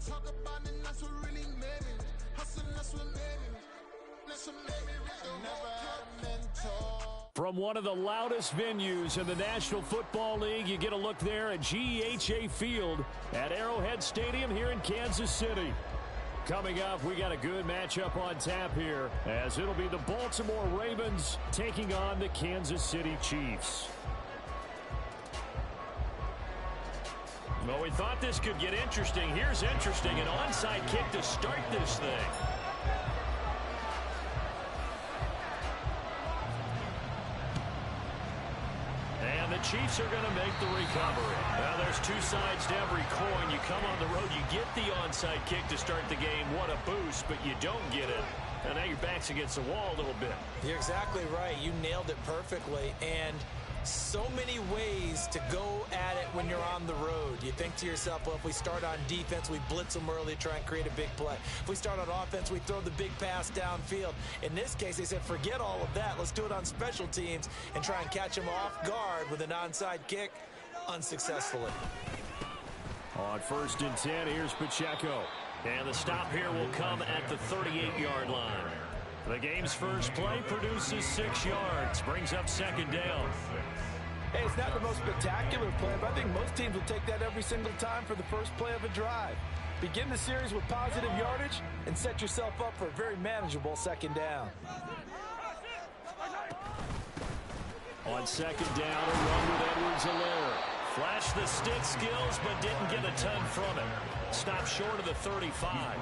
Talk about it, that's what really made me. Hustle, that's what made me. That's what made me reach the never had a mentor. From one of the loudest venues in the National Football League, you get a look there at GEHA Field at Arrowhead Stadium here in Kansas City. Coming up, we got a good matchup on tap here, as it'll be the Baltimore Ravens taking on the Kansas City Chiefs. Well, we thought this could get interesting. Here's interesting, an onside kick to start this thing. And the Chiefs are going to make the recovery. Well, there's two sides to every coin. You come on the road, you get the onside kick to start the game. What a boost, but you don't get it. And now your back's against the wall a little bit. You're exactly right. You nailed it perfectly. And so many ways to go at it when you're on the road. You think to yourself, well, if we start on defense, we blitz them early, try and create a big play. If we start on offense, we throw the big pass downfield. In this case, they said, forget all of that. Let's do it on special teams and try and catch them off guard with an onside kick unsuccessfully. On 1st and 10, here's Pacheco. And the stop here will come at the 38-yard line. The game's first play produces 6 yards, brings up 2nd down. Hey, it's not the most spectacular play, but I think most teams will take that every single time for the first play of a drive. Begin the series with positive yardage and set yourself up for a very manageable 2nd down. On 2nd down, a run with Edwards-Helaire. Flashed the stick skills, but didn't get a ton from it. Stopped short of the 35.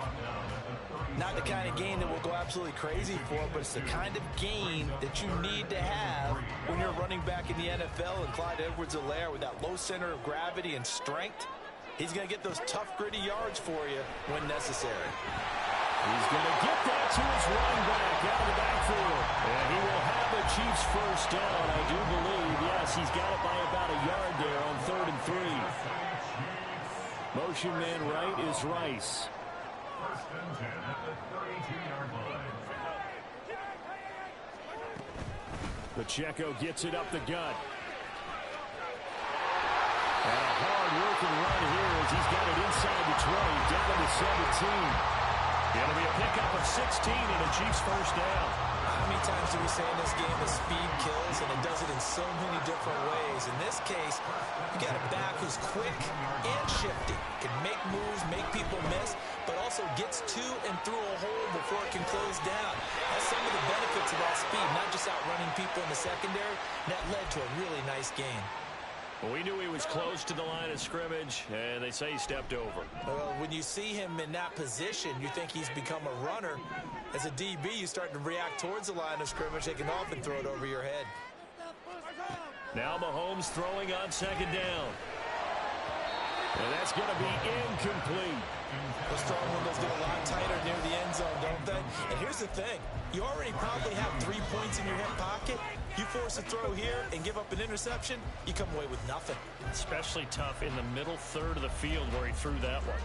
Not the kind of gain that will go absolutely crazy for, but it's the kind of gain that you need to have when you're running back in the NFL. And Clyde Edwards-Helaire, with that low center of gravity and strength, he's going to get those tough, gritty yards for you when necessary. He's going to get that to his running back out of the backfield. And he will have the Chiefs first down, I do believe. Yes, he's got it by about a yard there on 3rd and 3. Motion man right is Rice. 1st and 10 at the 32-yard line. Pacheco gets it up the gut. And a hard-working run here as he's got it inside the 20, down to the 17. It'll be a pickup of 16 and a Chiefs first down. How many times do we say in this game that speed kills, and it does it in so many different ways? In this case, you got a back who's quick and shifty, can make moves, make people miss, but also gets to and through a hole before it can close down. That's some of the benefits of that speed, not just outrunning people in the secondary. That led to a really nice game. Well, we knew he was close to the line of scrimmage, and they say he stepped over. Well, when you see him in that position, you think he's become a runner. As a DB, you start to react towards the line of scrimmage. They can often throw it over your head. Now Mahomes throwing on 2nd down. And that's going to be incomplete. Those throwing windows get a lot tighter near the end zone, don't they? And here's the thing. You already probably have 3 points in your hip pocket. You force a throw here and give up an interception, you come away with nothing. Especially tough in the middle third of the field where he threw that one.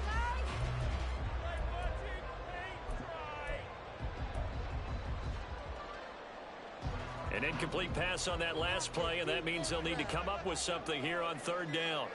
An incomplete pass on that last play, and that means they'll need to come up with something here on 3rd down.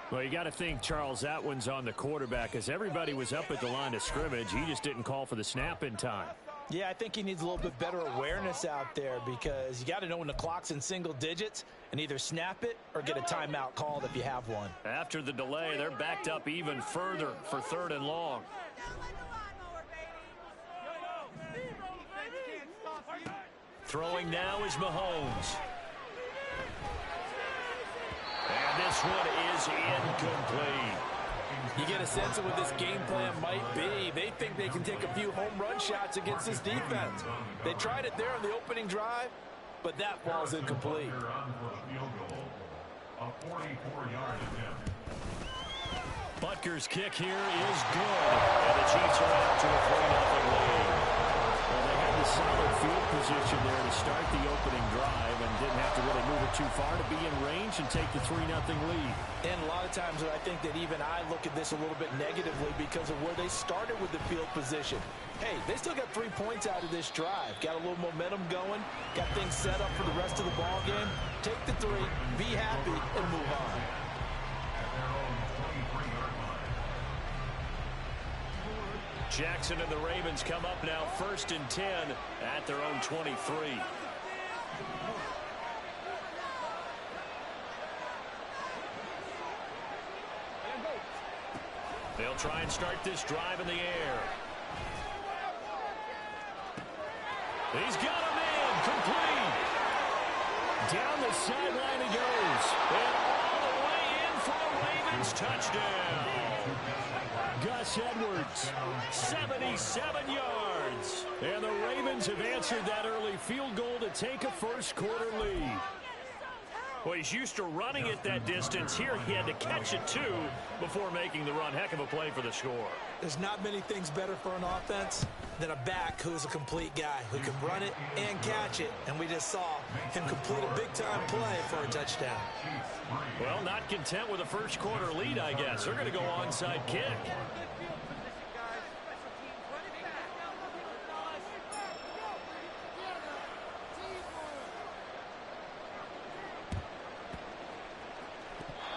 Well, you got to think, Charles, that one's on the quarterback, as everybody was up at the line of scrimmage. He just didn't call for the snap in time. Yeah, I think he needs a little bit better awareness out there, because you got to know when the clock's in single digits and either snap it or get a timeout called if you have one. After the delay, they're backed up even further for 3rd and long. Throwing now is Mahomes. And this one is incomplete. You get a sense of what this game plan might be. They think they can take a few home run shots against this defense. They tried it there on the opening drive, but that ball's incomplete. A 44-yard attempt. Butker's kick here is good. And the Chiefs are out to a 3-0 lead. Well, they had the solid field position there to start the opening drive and didn't have to really move it too far to be in range and take the 3-0 lead. And a lot of times I think that even I look at this a little bit negatively because of where they started with the field position. Hey, they still got 3 points out of this drive. Got a little momentum going. Got things set up for the rest of the ball game. Take the 3, be happy, and move on. Jackson and the Ravens come up now 1st and 10 at their own 23. They'll try and start this drive in the air. He's got a man complete. Down the sideline he goes. And all the way in for a Ravens touchdown. Gus Edwards, 77 yards. And the Ravens have answered that early field goal to take a first-quarter lead. Well, he's used to running it that distance. Here he had to catch it, too, before making the run. Heck of a play for the score. There's not many things better for an offense than a back who's a complete guy, who can run it and catch it. And we just saw him complete a big-time play for a touchdown. Well, not content with a first-quarter lead, I guess. They're going to go onside kick.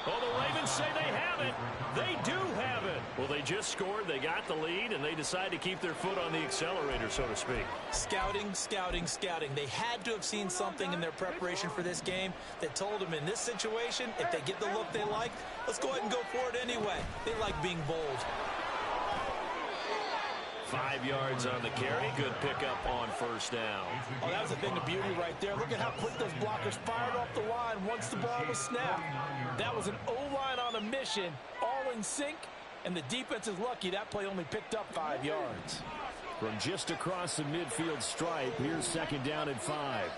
Well, the Ravens say they have it. They do have it. Well, they just scored. They got the lead, and they decide to keep their foot on the accelerator, so to speak. Scouting, scouting, scouting. They had to have seen something in their preparation for this game that told them in this situation, if they get the look they like, let's go ahead and go for it anyway. They like being bold. 5 yards on the carry. Good pickup on first down. Oh, that was a thing of beauty right there. Look at how quick those blockers fired off the line once the ball was snapped. That was an O-line on a mission, all in sync, and the defense is lucky that play only picked up 5 yards. From just across the midfield stripe, here's 2nd down and 5.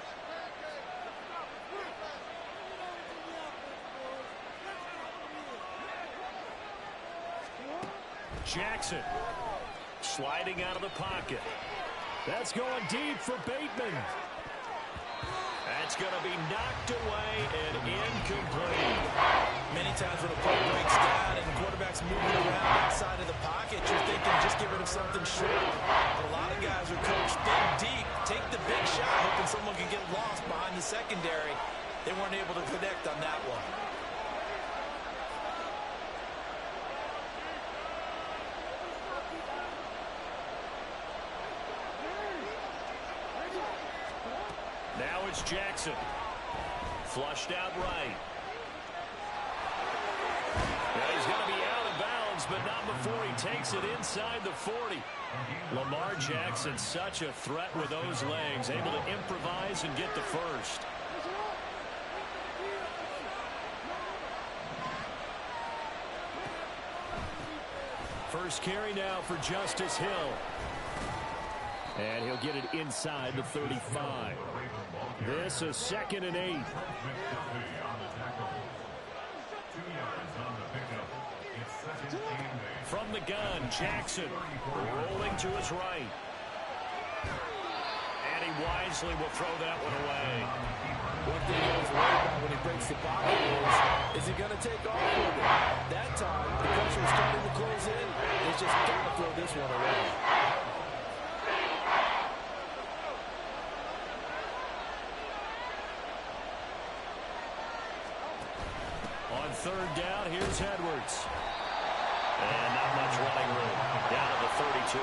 Jackson sliding out of the pocket. That's going deep for Bateman. That's going to be knocked away and incomplete. Many times when a play breaks down and the quarterback's moving around outside of the pocket, you're thinking just get rid of something short. But a lot of guys are coached think deep, take the big shot, hoping someone can get lost behind the secondary. They weren't able to connect on that one. Now it's Jackson. Flushed out right. Yeah, he's going to be out of bounds, but not before he takes it inside the 40. Lamar Jackson, such a threat with those legs, able to improvise and get the first. First carry now for Justice Hill. And he'll get it inside the 35. This is 2nd and 8. From the gun, Jackson rolling to his right. And he wisely will throw that one away. One thing I was worried about when he breaks the pocket is he going to take off with it? That time, the pressure was starting to close in. He's just got to throw this one away. On 3rd down, here's Edwards. And not much running room. Down to the 32.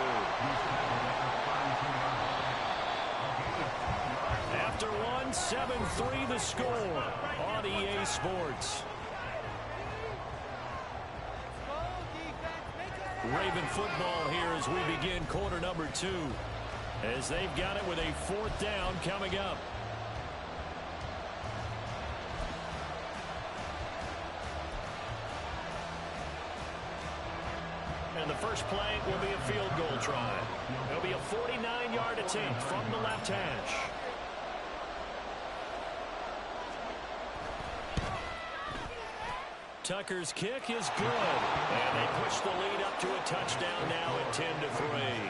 After one, 7-3 the score on EA Sports. Raven football here as we begin quarter number 2. As they've got it with a 4th down coming up. And the first play will be a field goal try. It'll be a 49-yard attempt from the left hash. Tucker's kick is good. And they push the lead up to a touchdown now at 10-3.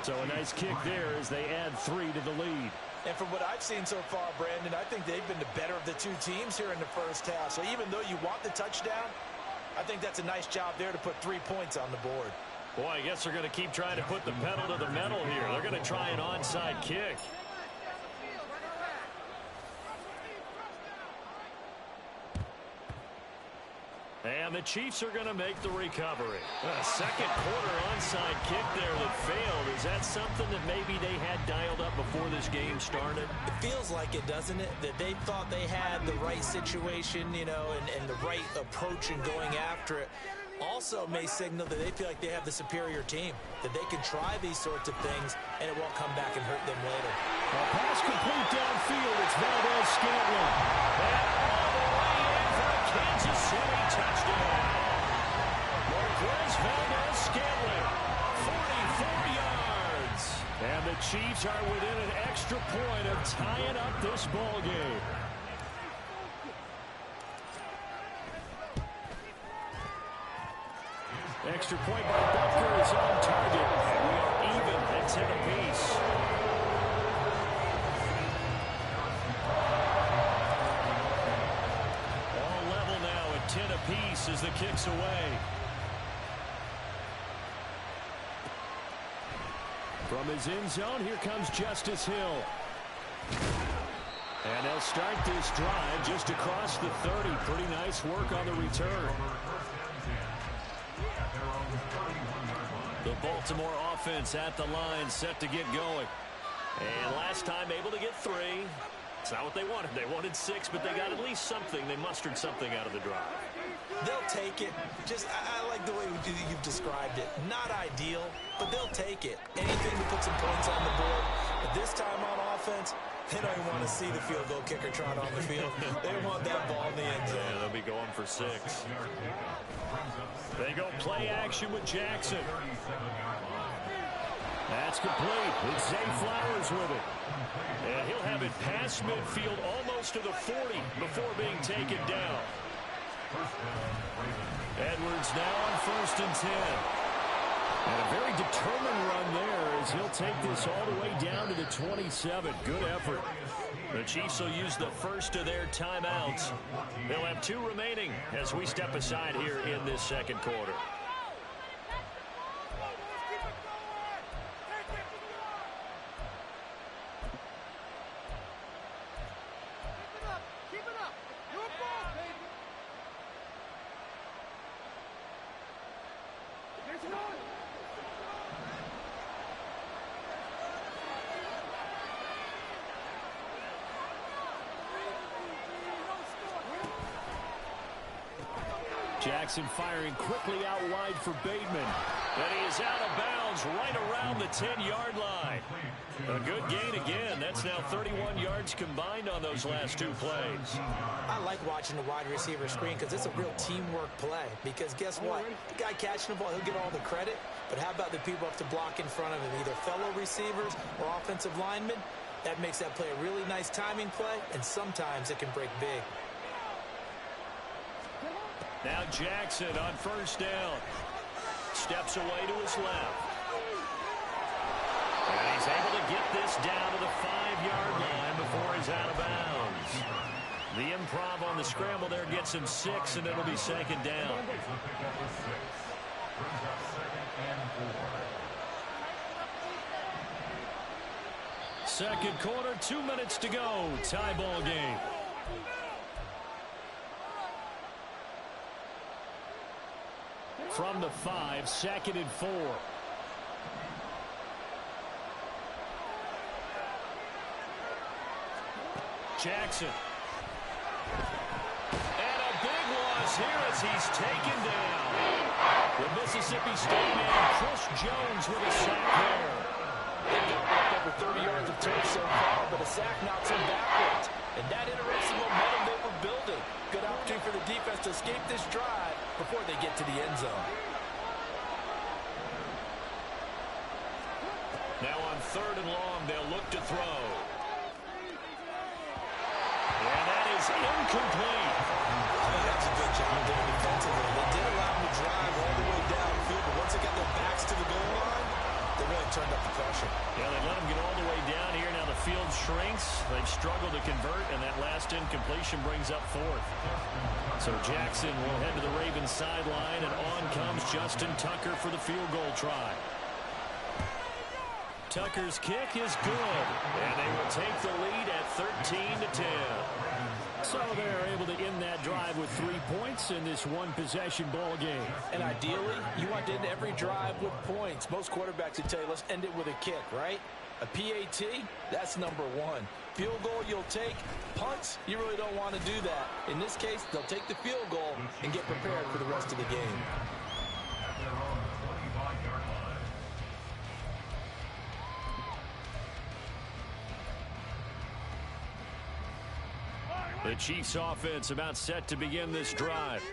So a nice kick there as they add 3 to the lead. And from what I've seen so far, Brandon, I think they've been the better of the two teams here in the first half. So even though you want the touchdown, I think that's a nice job there to put 3 points on the board. Boy, I guess they're going to keep trying to put the pedal to the metal here. They're going to try an onside kick. And the Chiefs are going to make the recovery. A second quarter onside kick there that failed. Is that something that maybe they had dialed up before this game started? It feels like it, doesn't it? That they thought they had the right situation, you know, and the right approach in going after it. Also may signal that they feel like they have the superior team, that they can try these sorts of things, and it won't come back and hurt them later. A pass complete downfield. It's Valdez-Scantling. And all the way in for a Kansas City touchdown. Marquez Valdez-Scantling, 44 yards. And the Chiefs are within an extra point of tying up this ball game. Extra point by Butker is on target. And we are even at 10 apiece. All level now at 10 apiece as the kick's away. From his end zone, here comes Justice Hill. And they'll start this drive just across the 30. Pretty nice work on the return. The Baltimore offense at the line, set to get going. And last time able to get 3. It's not what they wanted. They wanted 6, but they got at least something. They mustered something out of the drive. They'll take it. Just, I like the way you've described it. Not ideal, but they'll take it. Anything to put some points on the board. But this time on offense, they don't even want to see the field goal kicker trot on the field. They want that ball in the end zone. Yeah, they'll be going for 6. They go play action with Jackson. That's complete. It's Zay Flowers with it. And he'll have it past midfield almost to the 40 before being taken down. Edwards now on 1st and 10. And a very determined run there as he'll take this all the way down to the 27. Good effort. The Chiefs will use the first of their timeouts. They'll have 2 remaining as we step aside here in this second quarter. Jackson firing quickly out wide for Bateman. And he is out of bounds right around the 10-yard line. A good gain again. That's now 31 yards combined on those last 2 plays. I like watching the wide receiver screen because it's a real teamwork play. Because guess what? The guy catching the ball, he'll get all the credit. But how about the people up to block in front of him, either fellow receivers or offensive linemen? That makes that play a really nice timing play, and sometimes it can break big. Now Jackson on 1st down. Steps away to his left. And he's able to get this down to the 5-yard line before he's out of bounds. The improv on the scramble there gets him 6, and it'll be 2nd down. Second quarter, 2 minutes to go. Tie ball game. From the 5, 2nd and 4. Jackson. And a big loss here as he's taken down. The Mississippi State man, Chris Jones, with a sack there. They've got over 30 yards of turf so far, but a sack knocks him backwards. And that interrupts the momentum they were building. Good opportunity for the defense to escape this drive before they get to the end zone. Now on 3rd and long, they'll look to throw. And that is incomplete. I think that's a good job there defensively. They did allow them to drive all the way downfield, but once they got their backs to the goal line, They really turned up the pressure. Yeah, they let them get all the way down here. Now the field shrinks. They've struggled to convert, and that last incompletion brings up fourth. So Jackson will head to the Ravens sideline, and on comes Justin Tucker for the field goal try. Tucker's kick is good, and they will take the lead at 13-10. So they're able to end that drive with 3 points in this one-possession ball game. And ideally, you want to end every drive with points. Most quarterbacks would tell you, let's end it with a kick, right? A PAT, that's number one. Field goal you'll take. Punts, you really don't want to do that. In this case, they'll take the field goal and get prepared for the rest of the game. At their own 25-yard line. The Chiefs offense about set to begin this drive.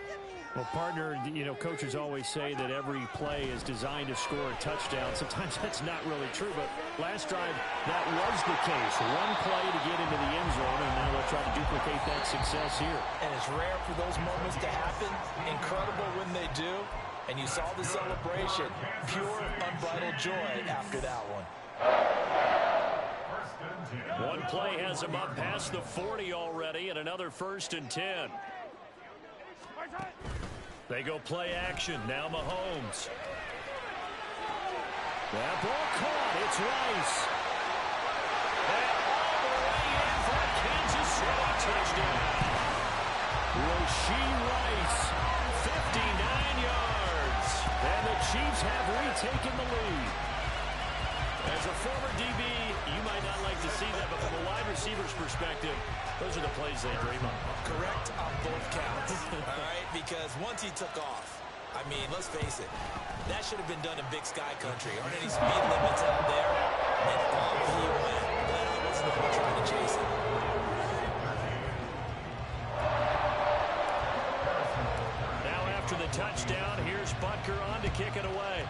Well, partner, you know, coaches always say that every play is designed to score a touchdown. Sometimes that's not really true, but last drive, that was the case. One play to get into the end zone, and now they'll try to duplicate that success here. And it's rare for those moments to happen. Incredible when they do. And you saw the celebration. Pure, unbridled joy after that one. One play has them up past the 40 already, and another 1st and 10. They go play action. Now Mahomes. That ball caught. It's Rice. And all the way in for a Kansas City touchdown. Rashee Rice, 59 yards. and the Chiefs have retaken the lead. As a former DB, you might not like to see that, but from a wide receiver's perspective, those are the plays they dream of. Correct on both counts, all right? Because once he took off, I mean, let's face it, that should have been done in Big Sky country. Aren't any speed limits out there? And off he went. Well, what's the point trying to chase it? Now after the touchdown, here's Butker on to kick it away.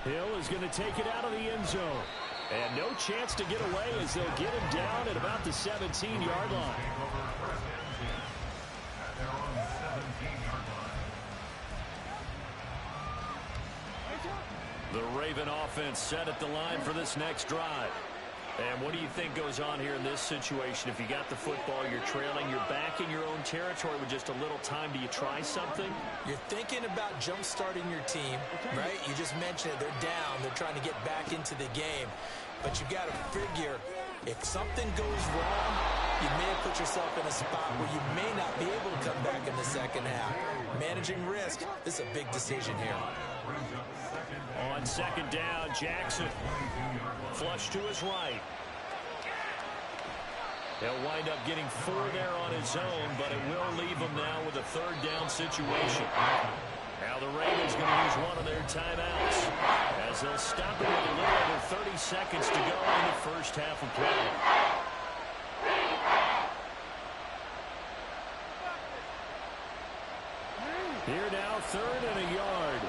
Hill is going to take it out of the end zone. And no chance to get away as they'll get him down at about the 17-yard line. The Raven offense set at the line for this next drive. And what do you think goes on here in this situation? If you got the football, you're trailing, you're back in your own territory with just a little time. Do you try something? You're thinking about jump-starting your team, right? You just mentioned it. They're down. They're trying to get back into the game. But you got to figure, if something goes wrong, you may have put yourself in a spot where you may not be able to come back in the second half. Managing risk, this is a big decision here. On second down, Jackson. Flush to his right. He'll wind up getting 4 there on his own, but it will leave him now with a third down situation. Now the Ravens going to use one of their timeouts as they'll stop it with a little over 30 seconds to go in the first half of play. Here now, 3rd and a yard.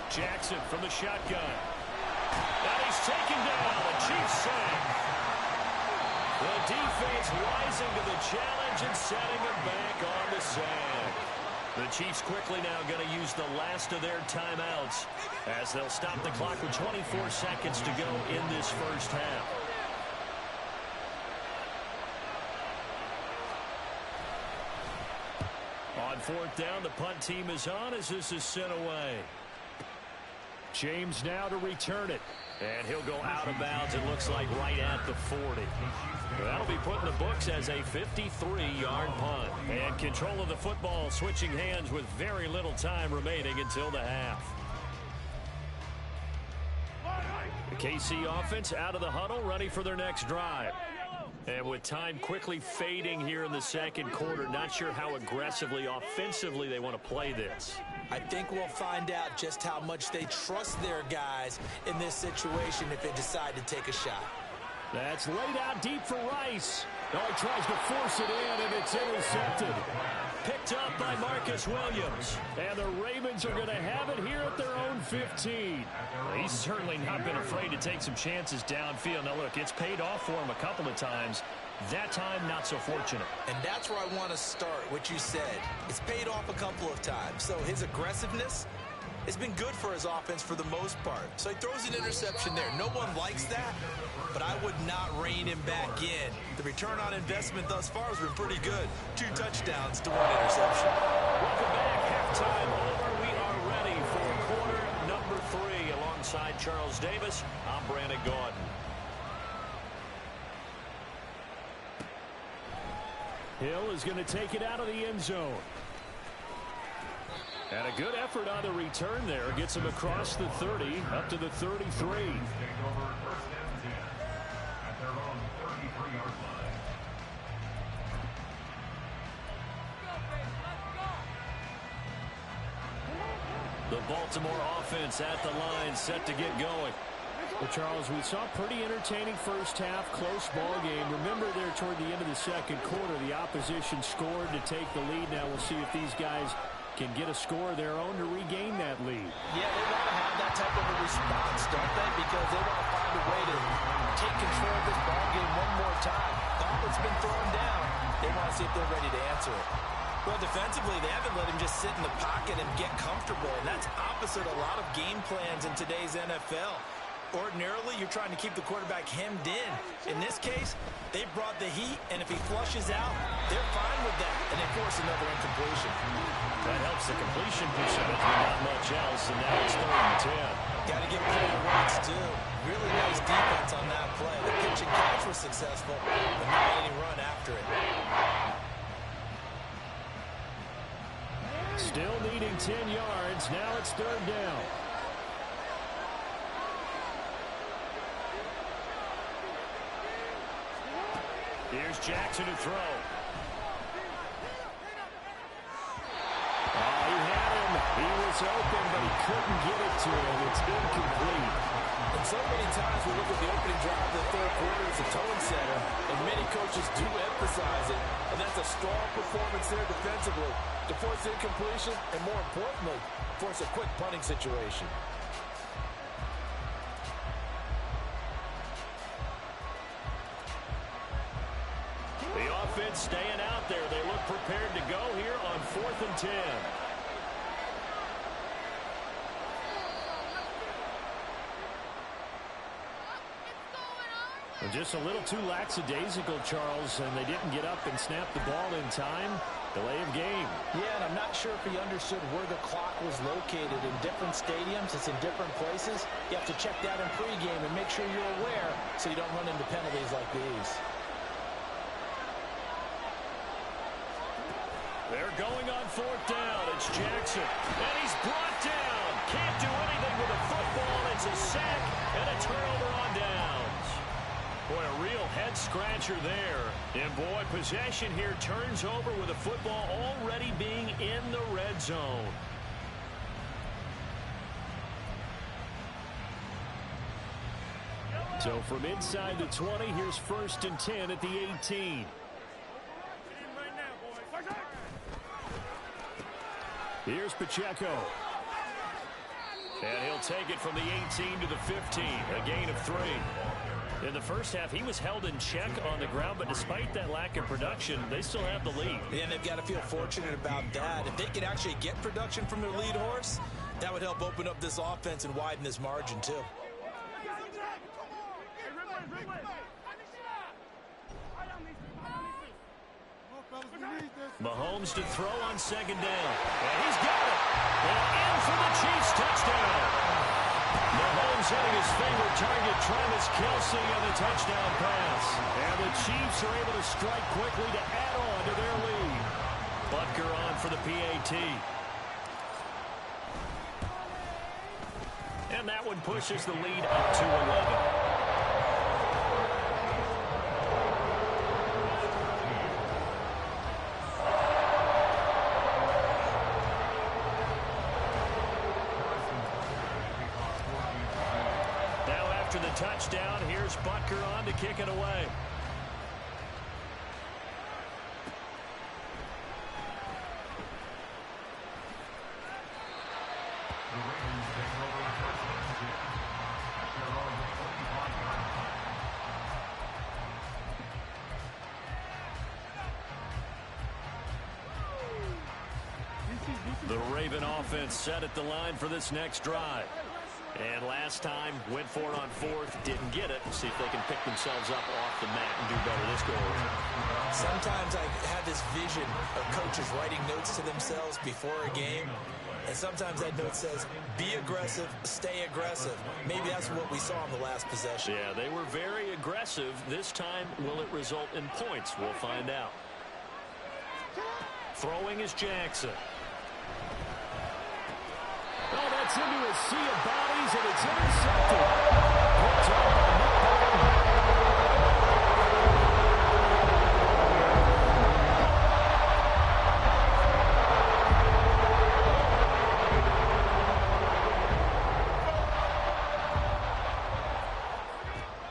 Jackson from the shotgun. And he's taken down. The Chiefs sack. The defense rising to the challenge and setting him back on the sand. The Chiefs quickly now going to use the last of their timeouts as they'll stop the clock with 24 seconds to go in this first half. On 4th down, the punt team is on as this is sent away. James now to return it. And he'll go out of bounds, it looks like, right at the 40. That'll be put in the books as a 53-yard punt. And control of the football switching hands with very little time remaining until the half. The KC offense out of the huddle, ready for their next drive. And with time quickly fading here in the second quarter, not sure how aggressively, offensively they want to play this. I think we'll find out just how much they trust their guys in this situation if they decide to take a shot. That's laid out deep for Rice. Oh, he tries to force it in, and it's intercepted. Picked up by Marcus Williams. And the Ravens are going to have it here at their own 15. Well, he's certainly not been afraid to take some chances downfield. Now, look, it's paid off for him a couple of times. That time, not so fortunate. And that's where I want to start, what you said. It's paid off a couple of times. So his aggressiveness has been good for his offense for the most part. So he throws an interception there. No one likes that, but I would not rein him back in. The return on investment thus far has been pretty good. 2 touchdowns to 1 interception. Welcome back. Halftime over. We are ready for quarter number 3. Alongside Charles Davis, I'm Brandon Gaudin. Hill is going to take it out of the end zone. And a good effort on the return there. Gets him across the 30, up to the 33. The Baltimore offense at the line, set to get going. Well, Charles, we saw pretty entertaining first half, close ball game. Remember there toward the end of the second quarter, the opposition scored to take the lead. Now we'll see if these guys can get a score of their own to regain that lead. Yeah, they want to have that type of a response, don't they? Because they want to find a way to take control of this ball game one more time. Gauntlet's been thrown down. They want to see if they're ready to answer it. Well, defensively, they haven't let him just sit in the pocket and get comfortable, and that's opposite a lot of game plans in today's NFL. Ordinarily, you're trying to keep the quarterback hemmed in. In this case, they brought the heat, and if he flushes out, they're fine with that, and they force another incompletion. That helps the completion percentage, but not much else, and now it's 3rd and 10. Got to give credit where it's due. Really nice defense on that play. The pitch and catch was successful, but not any run after it. Still needing 10 yards. Now it's 3rd down. Here's Jackson to throw. Oh, he had him. He was open, but he couldn't get it to him. It's incomplete. And so many times we look at the opening drive of the third quarter as a tone setter, and many coaches do emphasize it. And that's a strong performance there defensively to force incompletion and, more importantly, force a quick punting situation. The offense staying out there. They look prepared to go here on 4th and 10. And just a little too lackadaisical, Charles, and they didn't get up and snap the ball in time. Delay of game. Yeah, and I'm not sure if he understood where the clock was located. In different stadiums, it's in different places. You have to check that in pregame and make sure you're aware so you don't run into penalties like these. They're going on 4th down. It's Jackson. And he's brought down. Can't do anything with a football. It's a sack and a turnover on downs. Boy, a real head-scratcher there. And, boy, possession here turns over with a football already being in the red zone. So from inside the 20, here's 1st and 10 at the 18. Here's Pacheco. And he'll take it from the 18 to the 15. A gain of 3. In the first half, he was held in check on the ground, but despite that lack of production, they still have the lead. Yeah, and they've got to feel fortunate about that. If they could actually get production from their lead horse, that would help open up this offense and widen this margin, too. Mahomes to throw on 2nd down. And he's got it. And in for the Chiefs touchdown. Mahomes hitting his favorite target, Travis Kelce, on the touchdown pass. And the Chiefs are able to strike quickly to add on to their lead. Butker on for the PAT. And that one pushes the lead up to 11. touchdown. Here's Butker on to kick it away. The Raven offense set at the line for this next drive. And last time, went for it on fourth, didn't get it. See if they can pick themselves up off the mat and do better this go around. Sometimes I have this vision of coaches writing notes to themselves before a game. And sometimes that note says, be aggressive, stay aggressive. Maybe that's what we saw in the last possession. Yeah, they were very aggressive. This time, will it result in points? We'll find out. Throwing is Jackson. Oh, that's into a sea of bodies, and it's intercepted. Picked up by Nick.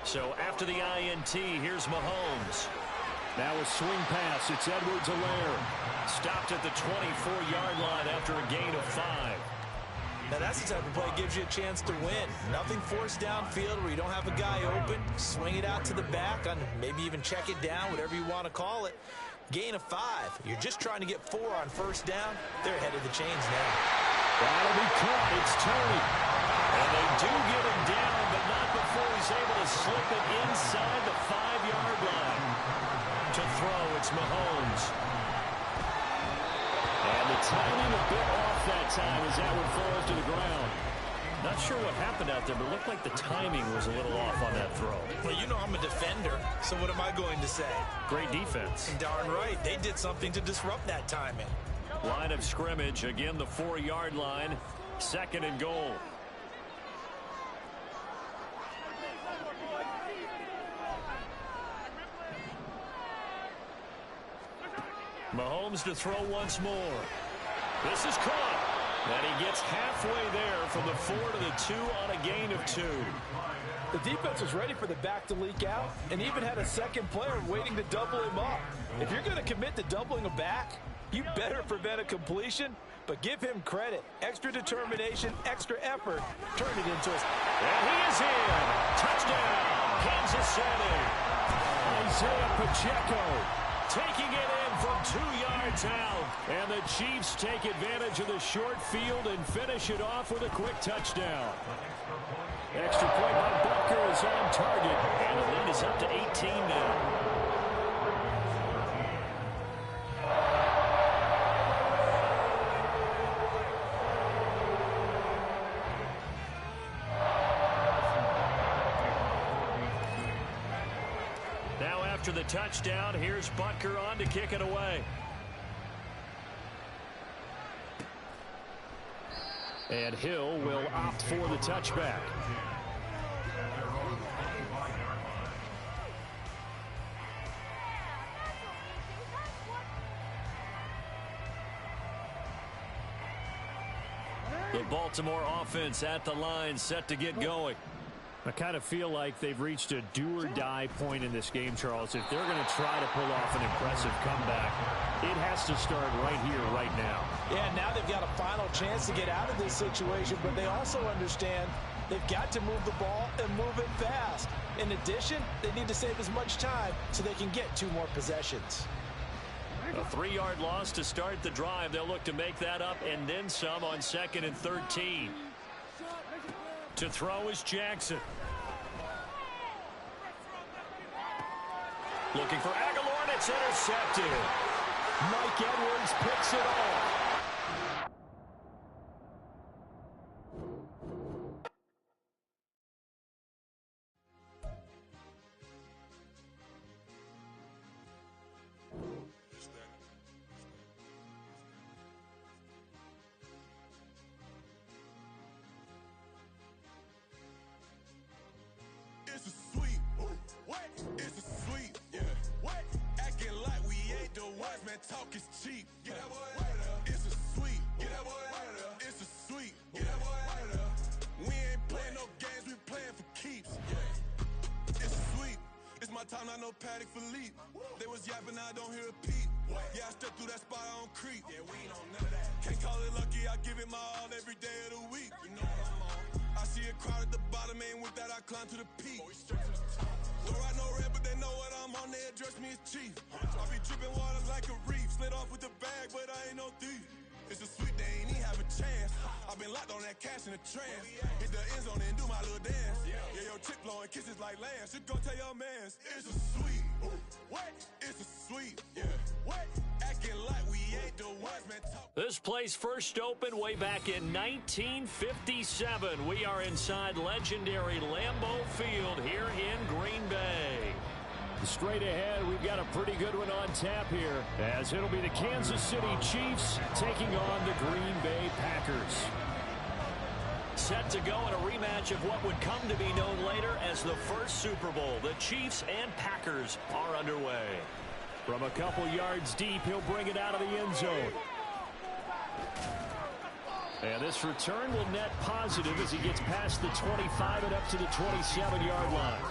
So after the INT, here's Mahomes. Now a swing pass. It's Edwards-Helaire. Stopped at the 24-yard line after a gain of 5. Now that's the type of play that gives you a chance to win. Nothing forced downfield where you don't have a guy open. Swing it out to the back, on maybe even check it down, whatever you want to call it. Gain of 5. You're just trying to get 4 on first down. They're ahead of the chains now. That'll be caught. It's Tony. And they do get him down, but not before he's able to slip it inside the 5-yard line. To throw, it's Mahomes. And the timing a bit off that time as that one falls to the ground. Not sure what happened out there, but it looked like the timing was a little off on that throw. Well, you know I'm a defender, so what am I going to say? Great defense. Darn right. They did something to disrupt that timing. Line of scrimmage, again the 4-yard line. 2nd and goal. Mahomes to throw once more. This is caught. And he gets halfway there from the 4 to the 2 on a gain of 2. The defense was ready for the back to leak out and even had a second player waiting to double him up. If you're going to commit to doubling a back, you better prevent a completion, but give him credit. Extra determination, extra effort, turn it into a... And he is in. Touchdown, Kansas City. Isaiah Pacheco taking it in from 2 yards out. And the Chiefs take advantage of the short field and finish it off with a quick touchdown. Extra point by Butker is on target. And the lead is up to 18 now. Now after the touchdown, here's Butker on to kick it away. And Hill will opt for the touchback. The Baltimore offense at the line, set to get going. I kind of feel like they've reached a do-or-die point in this game, Charles. If they're going to try to pull off an impressive comeback, it has to start right here, right now. Yeah, now they've got a final chance to get out of this situation, but they also understand they've got to move the ball and move it fast. In addition, they need to save as much time so they can get 2 more possessions. A 3-yard loss to start the drive. They'll look to make that up and then some on 2nd and 13. To throw is Jackson. Looking for Aguilar, and it's intercepted. Mike Edwards picks it off. It's a sweet. What? It's a sweet. Yeah. What? Acting like we ain't the ones, man. Talk is cheap. Get that boy out of there. It's a sweet. Get that boy out of there. It's a sweet. Get that boy out of there. We ain't playing no games. We playing for keeps. Yeah. my time, not no Paddock Philippe. They was yapping, I don't hear a peep. Yeah, I stepped through that spot, I don't creep. Yeah, we ain't on none of that. Can't call it lucky, I give it my all every day of the week. You know what I'm on. I see a crowd at the bottom, and with that I climb to the peak. Don't ride no red, but they know what I'm on, they address me as chief. I be dripping water like a reef, slid off with the bag, but I ain't no thief. It's a sweet, they ain't even have a chance. I've been locked on that cash in a trance. Hit the end zone and do my little dance. Yeah, your chick blowing kisses like lambs. You go tell your mans. It's a sweet. What? It's a sweet. Yeah. What? Acting like we ain't the ones, man. This place first opened way back in 1957. We are inside legendary Lambeau Field here in Green Bay. Straight ahead, we've got a pretty good one on tap here, as it'll be the Kansas City Chiefs taking on the Green Bay Packers. Set to go in a rematch of what would come to be known later as the first Super Bowl. The Chiefs and Packers are underway. From a couple yards deep, he'll bring it out of the end zone. And this return will net positive as he gets past the 25 and up to the 27-yard line.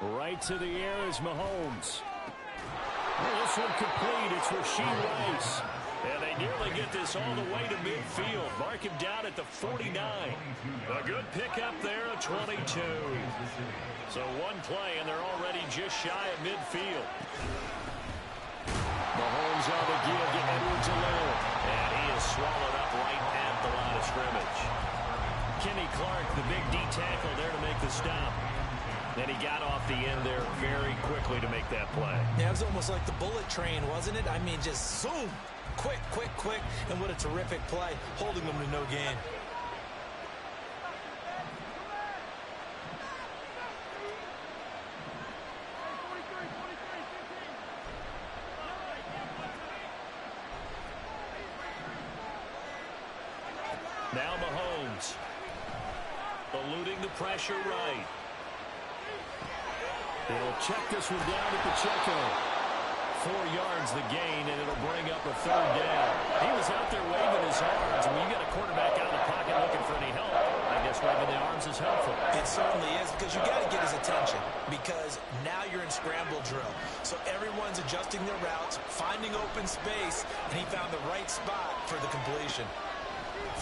Right to the air is Mahomes. Well, this one complete. It's Rashee Rice. And they nearly get this all the way to midfield. Mark him down at the 49. A good pickup there, a 22. So one play, and they're already just shy of midfield. Mahomes on the give to Edwards-Helaire. And he is swallowed up right at the line of scrimmage. Kenny Clark, the big D tackle there to make the stop. And he got off the end there very quickly to make that play. Yeah, it was almost like the bullet train, wasn't it? I mean, just zoom. Quick, quick, quick. And what a terrific play, holding them to no gain. Now Mahomes. Eluding the pressure right. They'll check this one down at the check-in. 4 yards the gain, and it'll bring up a third down. He was out there waving his arms. And when you got a quarterback out of the pocket looking for any help, I guess waving the arms is helpful. It certainly is, because you got to get his attention, because now you're in scramble drill. So everyone's adjusting their routes, finding open space, and he found the right spot for the completion.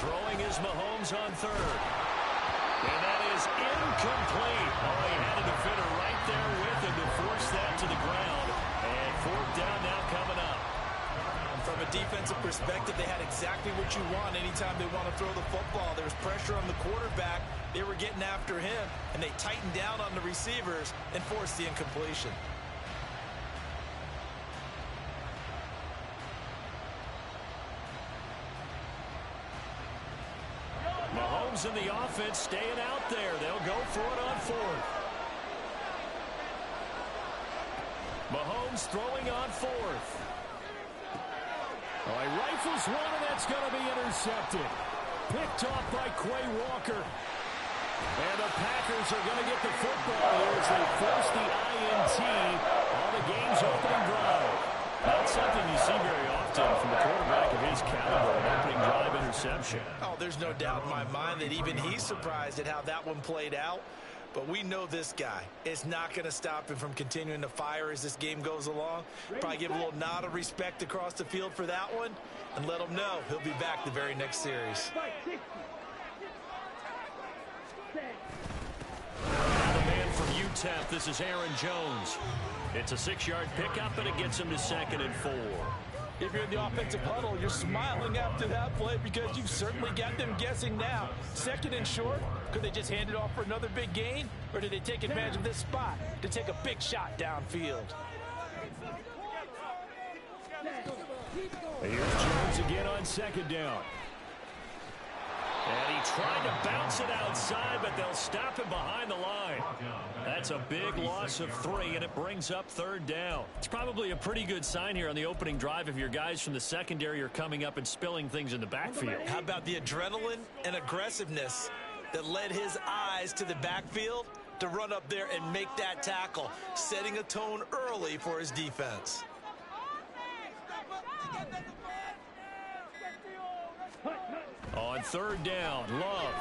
Throwing is Mahomes on third. And that is incomplete. Oh, he had a defender right there with him to force that to the ground. And fourth down now coming up. From a defensive perspective, they had exactly what you want anytime they want to throw the football. There was pressure on the quarterback. They were getting after him, and they tightened down on the receivers and forced the incompletion. Mahomes and the offense staying out there. They'll go for it on fourth. Mahomes throwing on fourth. Oh, he rifles one, and that's going to be intercepted. Picked off by Quay Walker. And the Packers are going to get the football here as they force the INT on the game's opening drive. Not something you see very often from a quarterback of his caliber, an opening drive interception. Oh, there's no doubt in my mind that even he's surprised at how that one played out. But we know this guy is not going to stop him from continuing to fire as this game goes along. Probably give a little nod of respect across the field for that one and let him know he'll be back the very next series. Now the man from UTEP, this is Aaron Jones. It's a 6-yard pickup, and it gets him to 2nd and 4. If you're in the offensive huddle, you're smiling after that play because you've certainly got them guessing now. 2nd and short, could they just hand it off for another big gain? Or did they take advantage of this spot to take a big shot downfield? Here's Jones again on 2nd down. And he tried to bounce it outside, but they'll stop him behind the line. That's a big loss of 3, and it brings up 3rd down. It's probably a pretty good sign here on the opening drive if your guys from the secondary are coming up and spilling things in the backfield. How about the adrenaline and aggressiveness that led his eyes to the backfield to run up there and make that tackle, setting a tone early for his defense. On 3rd down, Love.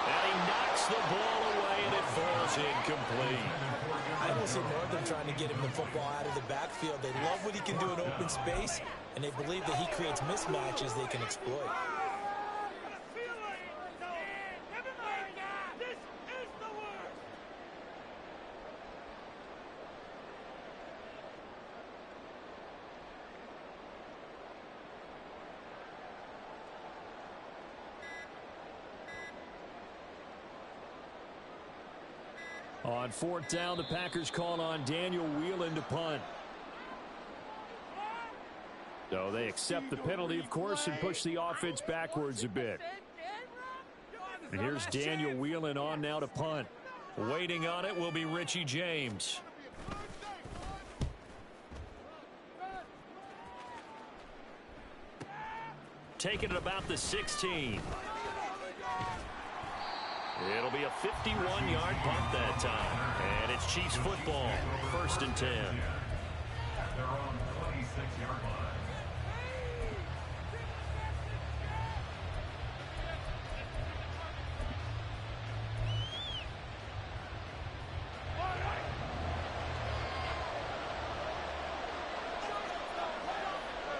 And he knocks the ball away, and it falls incomplete. I will see more of them trying to get him the football out of the backfield. They love what he can do in open space, and they believe that he creates mismatches they can exploit. On 4th down, the Packers call on Daniel Whelan to punt. So they accept the penalty, of course, and push the offense backwards a bit. And here's Daniel Whelan on now to punt. Waiting on it will be Richie James. Taking it about the 16. It'll be a 51-yard punt that time. And it's Chiefs football, 1st and 10. They're on 26-yard line.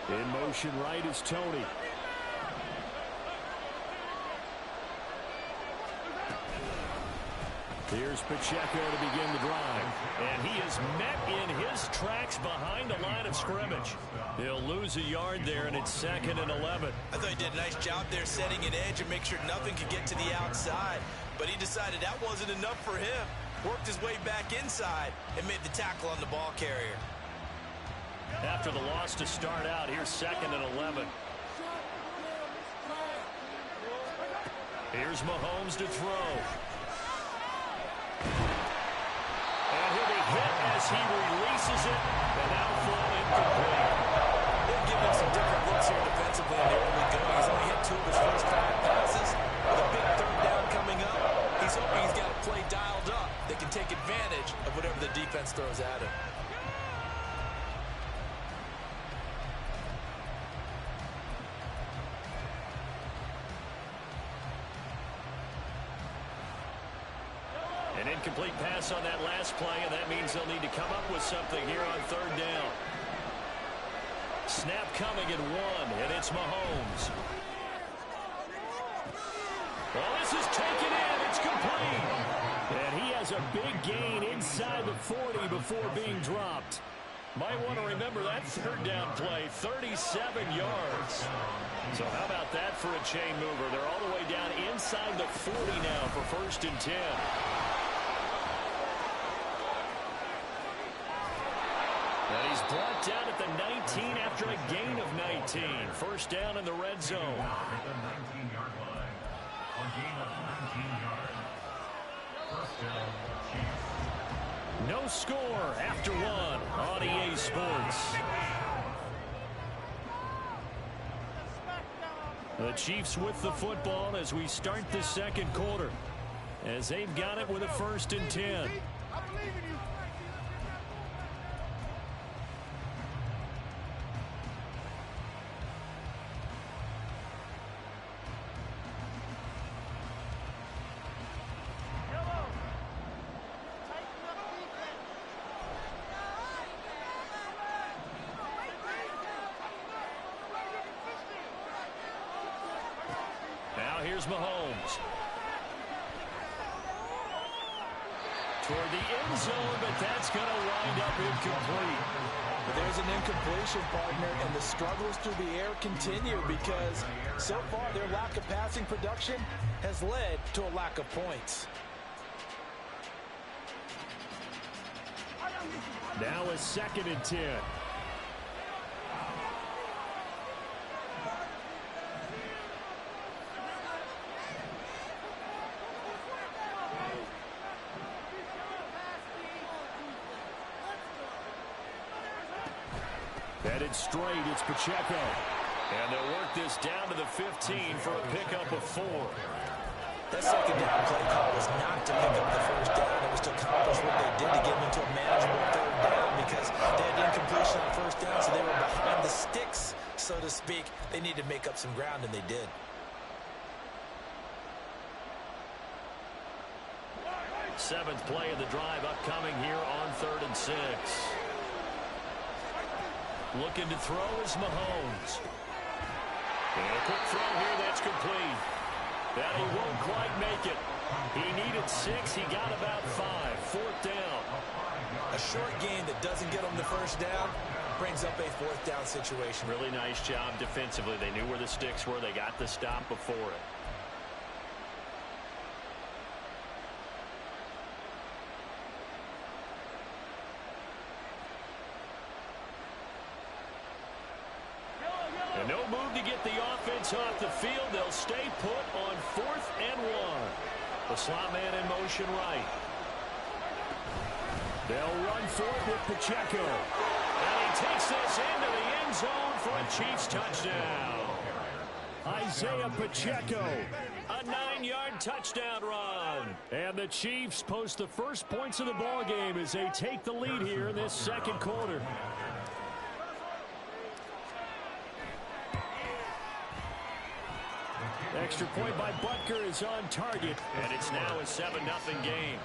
In motion right is Tony. Here's Pacheco to begin the drive. And he is met in his tracks behind the line of scrimmage. He'll lose a yard there, and it's 2nd and 11. I thought he did a nice job there setting an edge and make sure nothing could get to the outside. But he decided that wasn't enough for him. Worked his way back inside and made the tackle on the ball carrier. After the loss to start out, here's 2nd and 11. Here's Mahomes to throw. And he'll be hit as he releases it, and now fall incomplete. They're giving some different looks here defensively in the early going. He's only hit 2 of his first 5 passes. With a big 3rd down coming up, he's hoping he's got a play dialed up that can take advantage of whatever the defense throws at him. An incomplete pass on that last play, and that means they'll need to come up with something here on 3rd down. Snap coming at 1, and it's Mahomes. Well, this is taken in. It's complete. And he has a big gain inside the 40 before being dropped. Might want to remember that 3rd down play, 37 yards. So how about that for a chain mover? They're all the way down inside the 40 now for 1st and 10. And he's brought down at the 19 after a gain of 19. 1st down in the red zone. At the 19-yard line. A gain of 19 yards. 1st down, Chiefs. No score after 1 on EA Sports. The Chiefs with the football as we start the 2nd quarter. As they've got it with a 1st and 10. Here's Mahomes. Toward the end zone, but that's going to wind up incomplete. But there's an incompletion, partner, and the struggles through the air continue because so far their lack of passing production has led to a lack of points. Now a 2nd and 10. Headed straight, it's Pacheco. And they'll work this down to the 15 for a pickup of 4. That second down play call was not to pick up the first down. It was to accomplish what they did to get them into a manageable third down because they had incompletion on first down, so they were behind the sticks, so to speak. They needed to make up some ground, and they did. Seventh play of the drive upcoming here on 3rd and 6. Looking to throw is Mahomes. And a quick throw here that's complete. That he won't quite make it. He needed 6. He got about 5. 4th down. A short gain that doesn't get them the first down brings up a 4th down situation. Really nice job defensively. They knew where the sticks were. They got the stop before it. And no move to get the offense off the field. They'll stay put on 4th and 1. The slot man in motion right. They'll run for it with Pacheco. And he takes this into the end zone for a Chiefs touchdown. Isaiah Pacheco. A 9-yard touchdown run. And the Chiefs post the first points of the ball game as they take the lead here in this second quarter. Extra point by Butker is on target. And it's now a 7-0 game.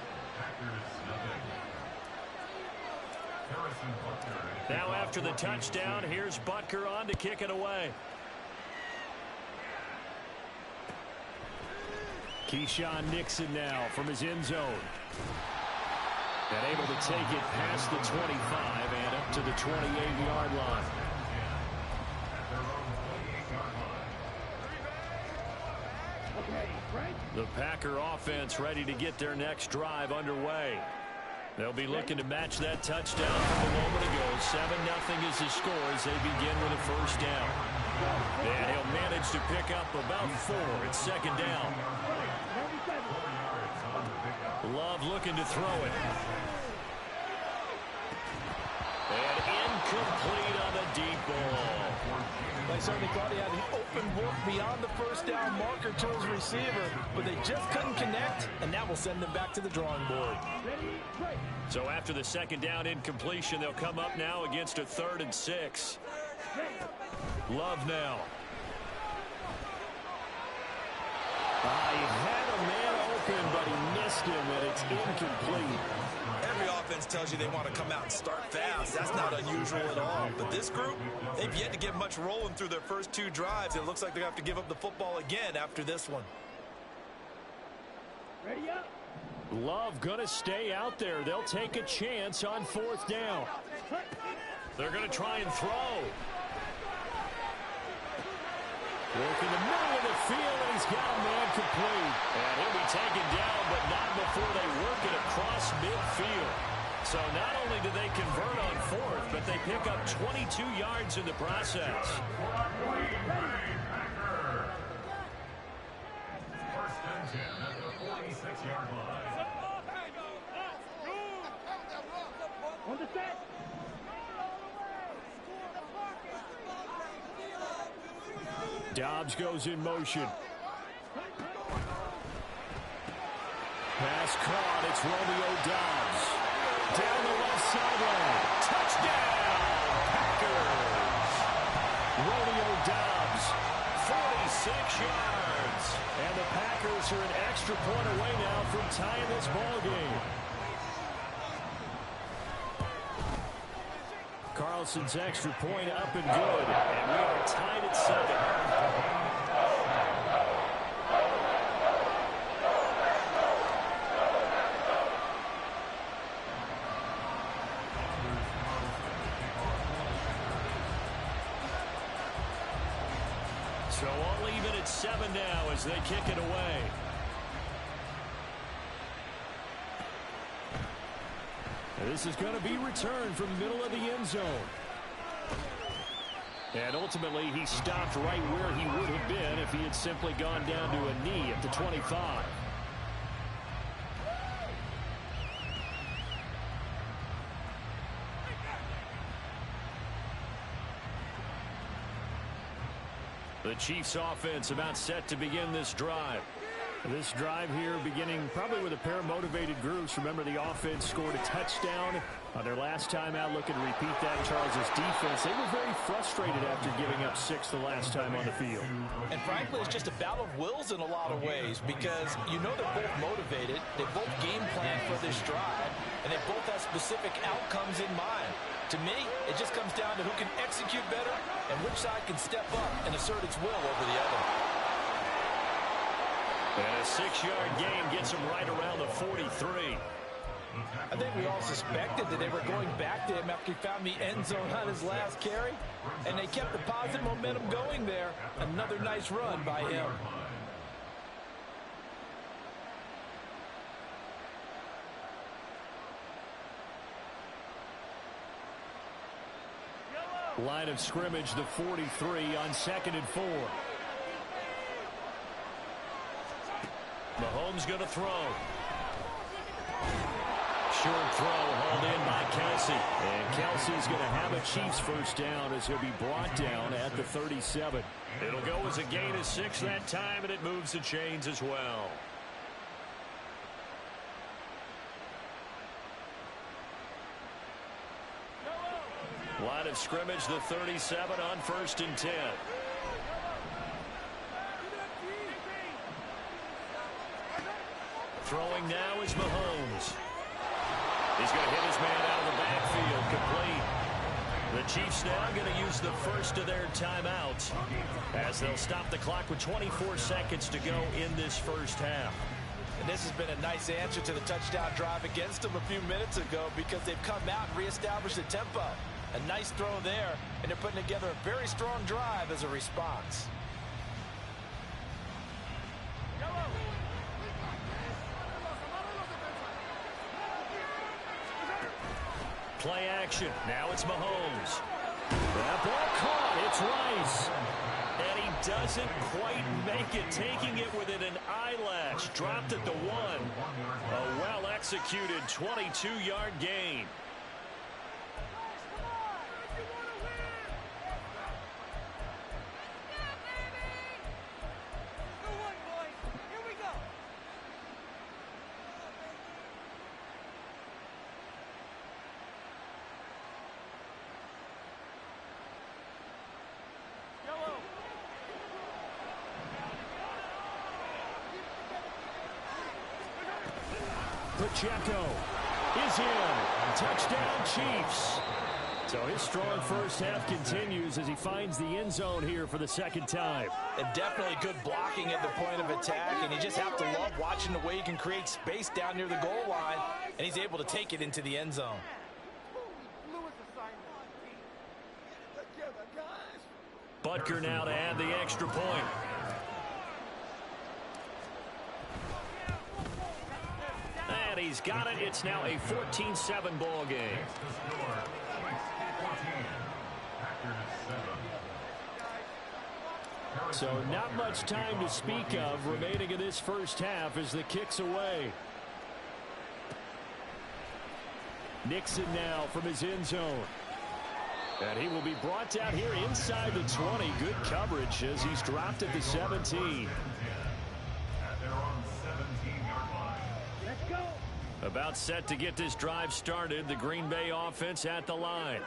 Now after the touchdown, here's Butker on to kick it away. Keyshawn Nixon now from his end zone. And able to take it past the 25 and up to the 28-yard line. The Packer offense ready to get their next drive underway. They'll be looking to match that touchdown from a moment ago. 7-0 is the score as they begin with a first down. And he'll manage to pick up about 4. It's 2nd down. Love looking to throw it. And incomplete on the deep ball. They certainly thought he had an open look beyond the first down marker to his receiver, but they just couldn't connect, and that will send them back to the drawing board. So after the 2nd down incompletion, they'll come up now against a 3rd and 6. Love now. He had a man open, but he missed him, and it's incomplete. Every offense tells you they want to come out and start fast. That's not unusual at all. But this group, they've yet to get much rolling through their first 2 drives. It looks like they have to give up the football again after this one. Ready up. Love going to stay out there. They'll take a chance on 4th down. They're going to try and throw. Work in the middle of the field, and he's got a man complete. And he'll be taken down, but not before they work it across midfield. So not only do they convert on 4th, but they pick up 22 yards in the process. First and 10 at the 46-yard line. On the set. Dobbs goes in motion. Pass caught. It's Romeo Dobbs. Down the left sideline. Touchdown, Packers. Romeo Dobbs, 46 yards. And the Packers are an extra point away now from tying this ball game. Carlson's extra point up and good. And we are tied at 7. So all even at 7 now as they kick it away. This is going to be returned from the middle of the end zone. And ultimately, he stopped right where he would have been if he had simply gone down to a knee at the 25. The Chiefs offense about set to begin this drive. This drive here beginning probably with a pair of motivated groups. Remember, the offense scored a touchdown on their last time out. Looking to repeat that. Charles' defense, they were very frustrated after giving up 6 the last time on the field. And frankly, it's just a battle of wills in a lot of ways, because you know they're both motivated. They both game plan for this drive, and they both have specific outcomes in mind. To me, it just comes down to who can execute better and which side can step up and assert its will over the other. And a 6-yard gain gets him right around the 43. I think we all suspected that they were going back to him after he found the end zone on his last carry, and they kept the positive momentum going there. Another nice run by him. Line of scrimmage, the 43 on 2nd and 4. Mahomes going to throw. Short throw hauled in by Kelsey. And Kelsey's going to have a Chiefs first down as he'll be brought down at the 37. It'll go as a gain of 6 that time, and it moves the chains as well. Line of scrimmage, the 37 on 1st and 10. Throwing now is Mahomes. He's going to hit his man out of the backfield, complete. The Chiefs now going to use the first of their timeouts as they'll stop the clock with 24 seconds to go in this first half. And this has been a nice answer to the touchdown drive against them a few minutes ago, because they've come out and reestablished the tempo. A nice throw there, and they're putting together a very strong drive as a response. Play action. Now it's Mahomes. That ball caught. It's Rice. And he doesn't quite make it, taking it within an eyelash. Dropped at the 1. A well-executed 22-yard gain. Pacheco is in. Touchdown, Chiefs. So his strong first half continues as he finds the end zone here for the second time. And definitely good blocking at the point of attack, and you just have to love watching the way he can create space down near the goal line, and he's able to take it into the end zone. Butker now to add the extra point. And he's got it. It's now a 14-7 ball game. So not much time to speak of remaining in this first half as the kick's away. Nixon now from his end zone. And he will be brought down here inside the 20. Good coverage as he's dropped at the 17. About set to get this drive started. The Green Bay offense at the line.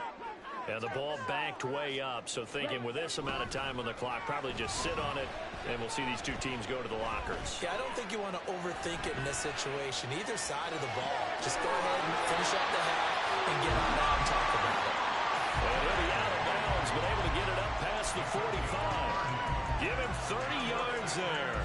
And the ball backed way up. So thinking with this amount of time on the clock, probably just sit on it, and we'll see these two teams go to the lockers. Yeah, I don't think you want to overthink it in this situation. Either side of the ball. Just go ahead and finish up the half and get on out and talk about it. And he'll be out of bounds, but able to get it up past the 45. Give him 30 yards there.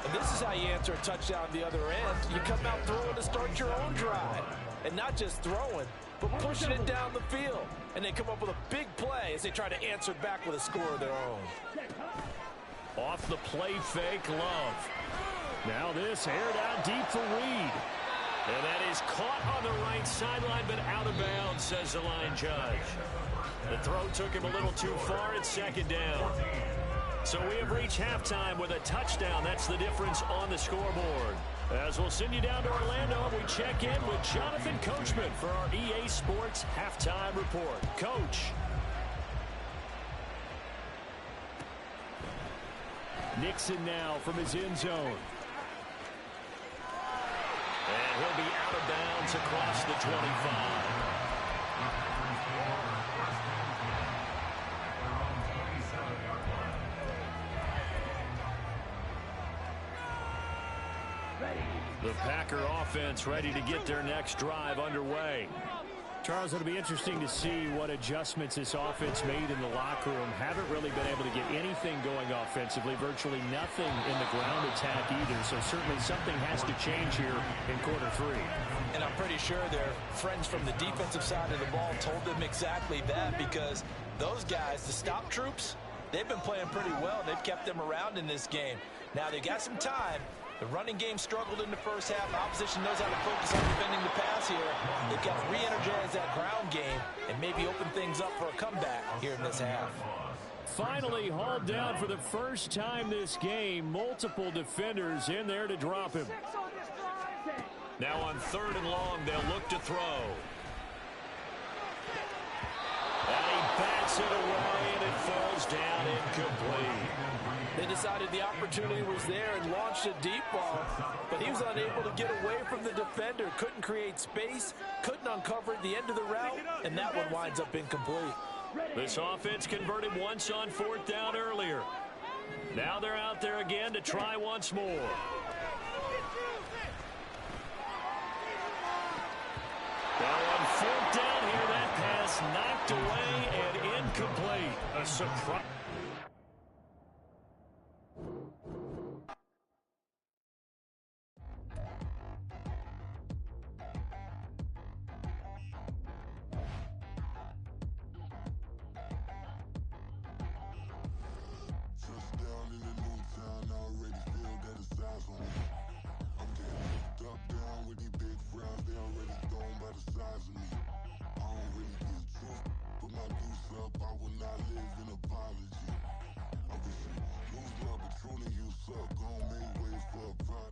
And this is how you answer a touchdown on the other end. You come out throwing to start your own drive. And not just throwing, but pushing it down the field. And they come up with a big play as they try to answer back with a score of their own. Off the play fake, Love. Now this aired out deep for Reed. And that is caught on the right sideline, but out of bounds, says the line judge. The throw took him a little too far. It's second down. So we have reached halftime with a touchdown. That's the difference on the scoreboard. As we'll send you down to Orlando, we check in with Jonathan Coachman for our EA Sports Halftime Report. Coach. Nixon now from his end zone. And he'll be out of bounds across the 25. The Packer offense ready to get their next drive underway. Charles, it'll be interesting to see what adjustments this offense made in the locker room. Haven't really been able to get anything going offensively, virtually nothing in the ground attack either. So certainly something has to change here in quarter 3. And I'm pretty sure their friends from the defensive side of the ball told them exactly that, because those guys, the stop troops, they've been playing pretty well. They've kept them around in this game. Now they got some time. The running game struggled in the first half. Opposition knows how to focus on defending the pass here. They've got to re-energize that ground game and maybe open things up for a comeback here in this half. Finally hauled down for the first time this game. Multiple defenders in there to drop him. Now on 3rd and long, they'll look to throw. And he bats it away, and it falls down incomplete. They decided the opportunity was there and launched a deep ball, but he was unable to get away from the defender. Couldn't create space, couldn't uncover the end of the route, and that one winds up incomplete. This offense converted once on 4th down earlier. Now they're out there again to try once more. Now on 4th down here, that pass knocked away and incomplete. A surprise.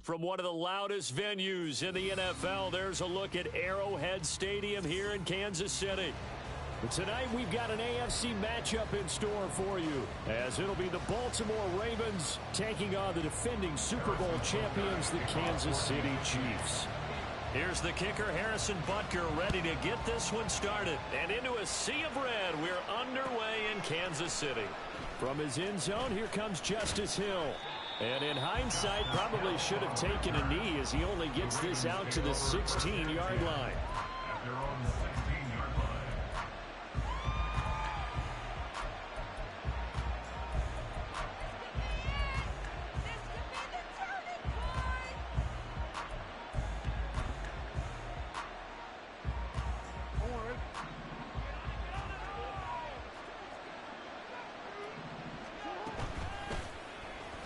From one of the loudest venues in the NFL, there's a look at Arrowhead Stadium here in Kansas City. But tonight we've got an AFC matchup in store for you, as it'll be the Baltimore Ravens taking on the defending Super Bowl champions, the Kansas City Chiefs. Here's the kicker, Harrison Butker, ready to get this one started. And into a sea of red, we're underway in Kansas City. From his end zone, here comes Justice Hill. And in hindsight, probably should have taken a knee, as he only gets this out to the 16-yard line.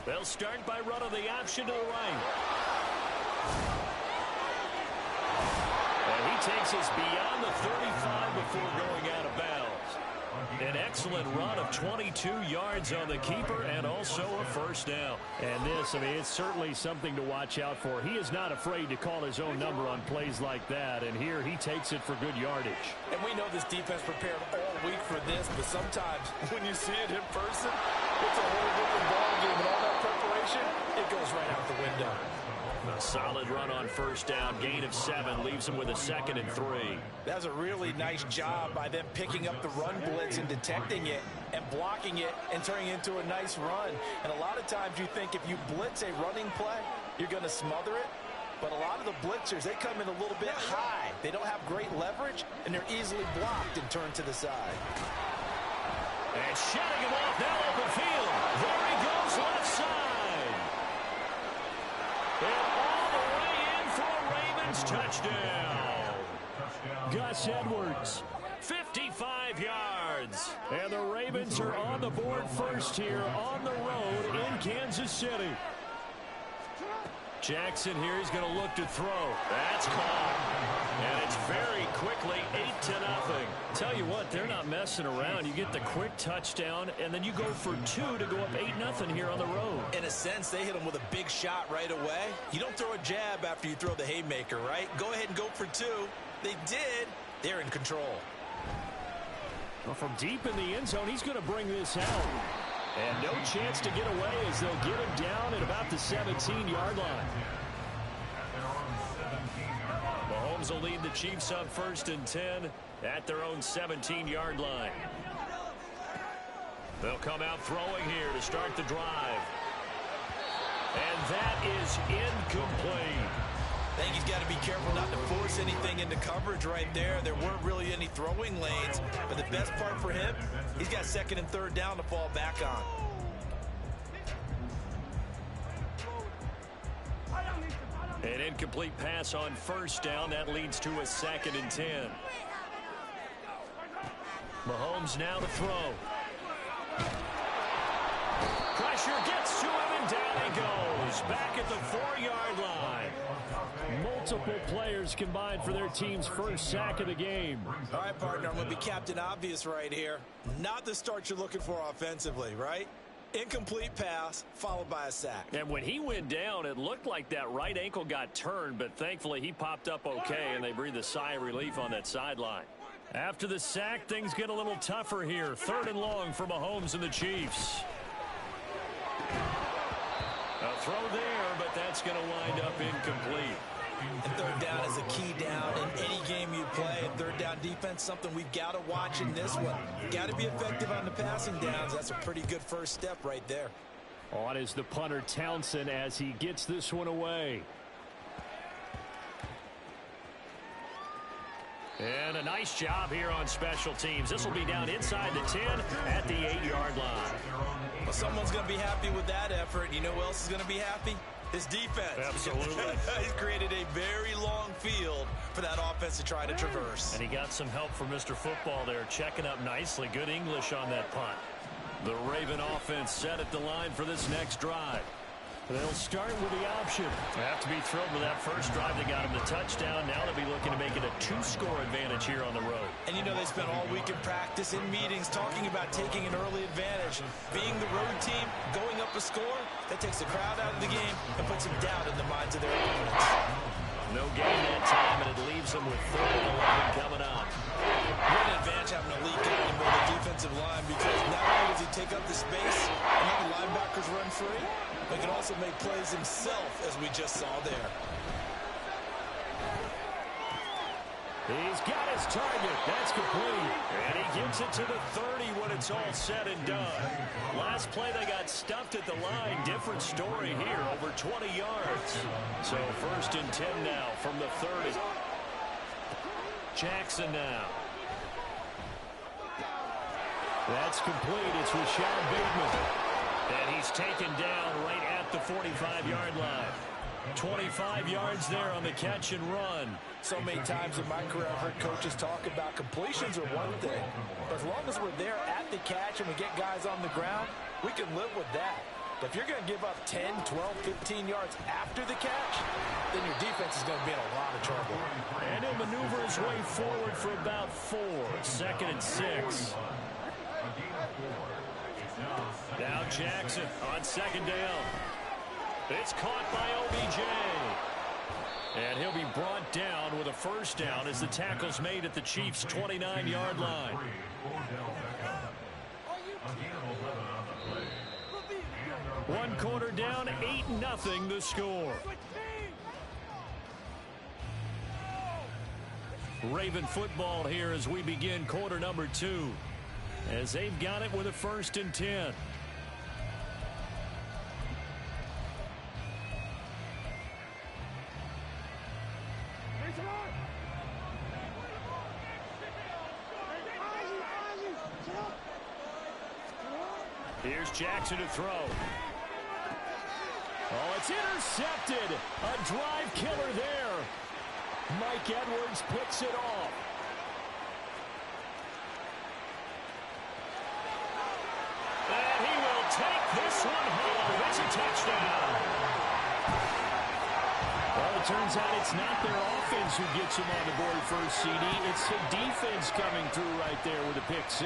They'll start by running the option to the right. And he takes us beyond the 35 before going out of bounds. An excellent run of 22 yards on the keeper and also a first down. And this, I mean, it's certainly something to watch out for. He is not afraid to call his own number on plays like that, and here he takes it for good yardage. And we know this defense prepared all week for this, but sometimes when you see it in person, it's a whole different ballgame, and all that preparation, it goes right out the window. A solid run on first down, gain of 7, leaves him with a 2nd and 3. That's a really nice job by them picking up the run blitz and detecting it and blocking it and turning it into a nice run. And a lot of times you think if you blitz a running play, you're going to smother it. But a lot of the blitzers, they come in a little bit high. They don't have great leverage, and they're easily blocked and turned to the side. And shutting him off, now open field. There he goes, left side. And all the way in for a Ravens touchdown. Gus Edwards. 55 yards. And the Ravens are on the board first here on the road in Kansas City. Jackson here, he's going to look to throw. That's caught. And it's very quickly 8-0. Tell you what, they're not messing around. You get the quick touchdown, and then you go for 2 to go up 8-0 here on the road. In a sense, they hit him with a big shot right away. You don't throw a jab after you throw the haymaker, right? Go ahead and go for 2. They did. They're in control. Well, from deep in the end zone, he's going to bring this out. And no chance to get away as they'll get him down at about the 17-yard line. Mahomes will lead the Chiefs up 1st and 10 at their own 17-yard line. They'll come out throwing here to start the drive. And that is incomplete. I think he's got to be careful not to force anything into coverage right there. There weren't really any throwing lanes, but the best part for him, he's got 2nd and 3rd down to fall back on. An incomplete pass on 1st down. That leads to a 2nd and 10. Mahomes now to throw. Pressure gets to him, and down he goes. Back at the 4-yard line. Multiple players combined for their team's first sack of the game. All right, partner, I'm going to be Captain Obvious right here. Not the start you're looking for offensively, right? Incomplete pass, followed by a sack. And when he went down, it looked like that right ankle got turned, but thankfully he popped up okay, and they breathed a sigh of relief on that sideline. After the sack, things get a little tougher here. 3rd and long for Mahomes and the Chiefs. A throw there, but that's going to wind up incomplete. And 3rd down is a key down in any game you play. And 3rd down defense, something we've got to watch in this one. Got to be effective on the passing downs. That's a pretty good first step right there. On is the punter Townsend as he gets this one away. And a nice job here on special teams. This will be down inside the 10 at the 8-yard line. Well, someone's going to be happy with that effort. You know who else is going to be happy? His defense. Absolutely. He's created a very long field for that offense to try to traverse. And he got some help from Mr. Football there, checking up nicely. Good English on that punt. The Raven offense set at the line for this next drive. They'll start with the option. They have to be thrilled with that first drive. They got him the touchdown. Now they'll be looking to make it a 2-score advantage here on the road. And you know they spent all week in practice, in meetings, talking about taking an early advantage. Being the road team, going up a score, that takes the crowd out of the game and puts some doubt in the minds of their opponents. No gain that time, and it leaves them with 3rd and 11 coming up. What an advantage having a lead guy in the defensive line, because not only does he take up the space and let the linebackers run free, but he can also make plays himself, as we just saw there. He's got his target. That's complete. And he gets it to the 30 when it's all said and done. Last play, they got stuffed at the line. Different story here, over 20 yards. So 1st and 10 now from the 30. Jackson now. That's complete. It's Rashad Bateman. And he's taken down right at the 45-yard line. 25 yards there on the catch and run. So many times in my career, I've heard coaches talk about completions are one thing. But as long as we're there at the catch and we get guys on the ground, we can live with that. But if you're going to give up 10, 12, 15 yards after the catch, then your defense is going to be in a lot of trouble. And he'll maneuver his way forward for about 4. 2nd and 6. Now Jackson on 2nd down. It's caught by OBJ. And he'll be brought down with a 1st down as the tackle's made at the Chiefs' 29-yard line. One quarter down, 8-0 the score. Raven football here as we begin quarter number 2. As they've got it with a 1st and 10. Here's Jackson to throw. Oh, it's intercepted. A drive killer there. Mike Edwards picks it off. And he will take this one home. It's a touchdown. Well, it turns out it's not their offense who gets them on the board first, CD. It's the defense coming through right there with a pick 6.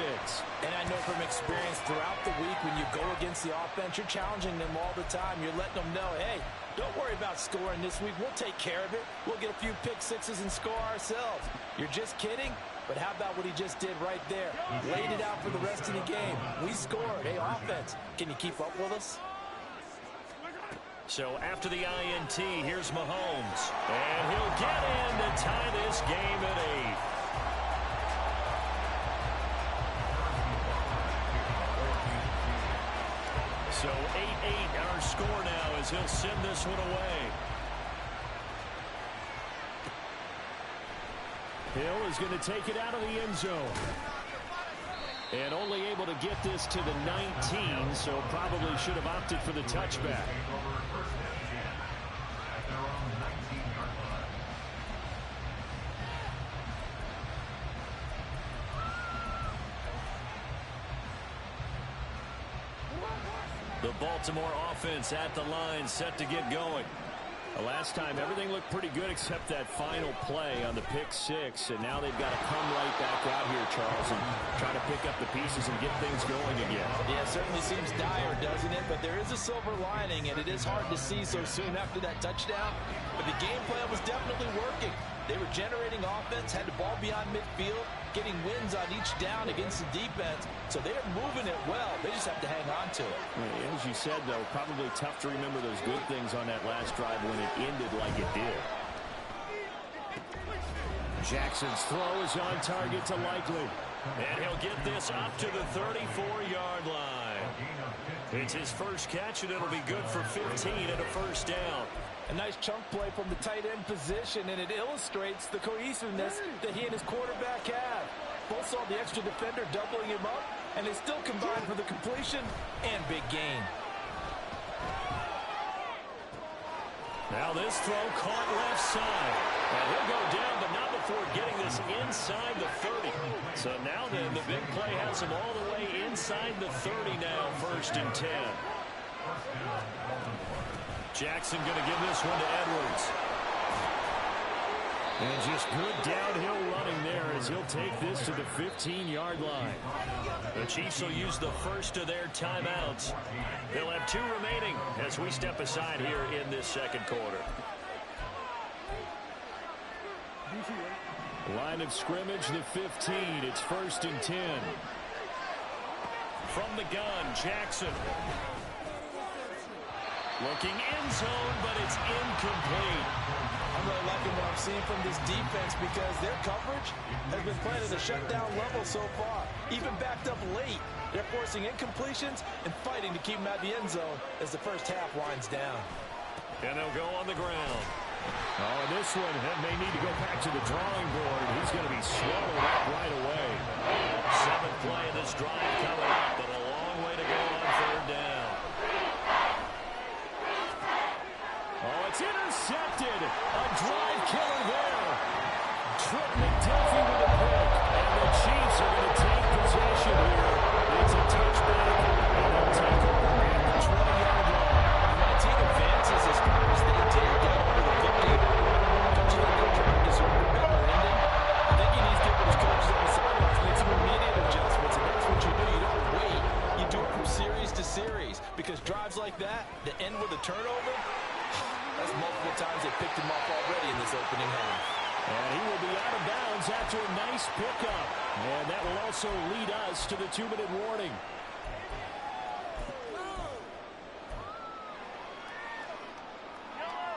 And I know from experience throughout the week when you go against the offense, you're challenging them all the time. You're letting them know, hey, don't worry about scoring this week. We'll take care of it. We'll get a few pick 6s and score ourselves. You're just kidding? But how about what he just did right there? Laid it out for the rest of the game. We scored. Hey, offense, can you keep up with us? So after the INT, here's Mahomes. And he'll get in to tie this game at 8. So 8-8 our score now as he'll send this one away. Hill is going to take it out of the end zone. And only able to get this to the 19, so probably should have opted for the touchback. The Baltimore offense at the line, set to get going. Last time, everything looked pretty good except that final play on the pick 6. And now they've got to come right back out here, Charles, and try to pick up the pieces and get things going again. Yeah, it certainly seems dire, doesn't it? But there is a silver lining, and it is hard to see so soon after that touchdown. But the game plan was definitely working. They were generating offense, had the ball beyond midfield, getting wins on each down against the defense. So they're moving it well. They just have to hang on to it. As you said, though, probably tough to remember those good things on that last drive when it ended like it did. Jackson's throw is on target to Likely. And he'll get this up to the 34-yard line. It's his first catch, and it'll be good for 15 and a first down. A nice chunk play from the tight end position, and it illustrates the cohesiveness that he and his quarterback have. Both saw the extra defender doubling him up, and they still combined for the completion and big gain. Now this throw caught left side. And he'll go down, but not before getting this inside the 30. So now then, the big play has him all the way inside the 30 now, 1st and 10. Jackson going to give this one to Edwards. And just good downhill running there as he'll take this to the 15-yard line. The Chiefs will use the first of their timeouts. They'll have 2 remaining as we step aside here in this second quarter. Line of scrimmage, the 15. It's 1st and 10. From the gun, Jackson. Looking end zone, but it's incomplete. I'm really liking what I'm seeing from this defense because their coverage has been playing at a shutdown level so far. Even backed up late, they're forcing incompletions and fighting to keep them at the end zone as the first half winds down. And they'll go on the ground. Oh, this one may need to go back to the drawing board. He's going to be swallowed up right away. 7th play of this drive coming up, but a long way to go on 3rd down. Oh, it's intercepted. A drive killer there. Trip McDuffie with a pick. And the Chiefs are going to take possession here. It's a touchback. And they'll take over at the 20-yard line. When a team advances as far as they did down to the 50, don't you think their drive deserved a better ending? I think he needs to get with his coaches on the sidelines, make some immediate adjustments, and that's what you do. You don't wait. You do it from series to series because drives like that end with a turnover, that's multiple times they picked him off already in this opening half. And he will be out of bounds after a nice pickup. And that will also lead us to the 2-minute warning.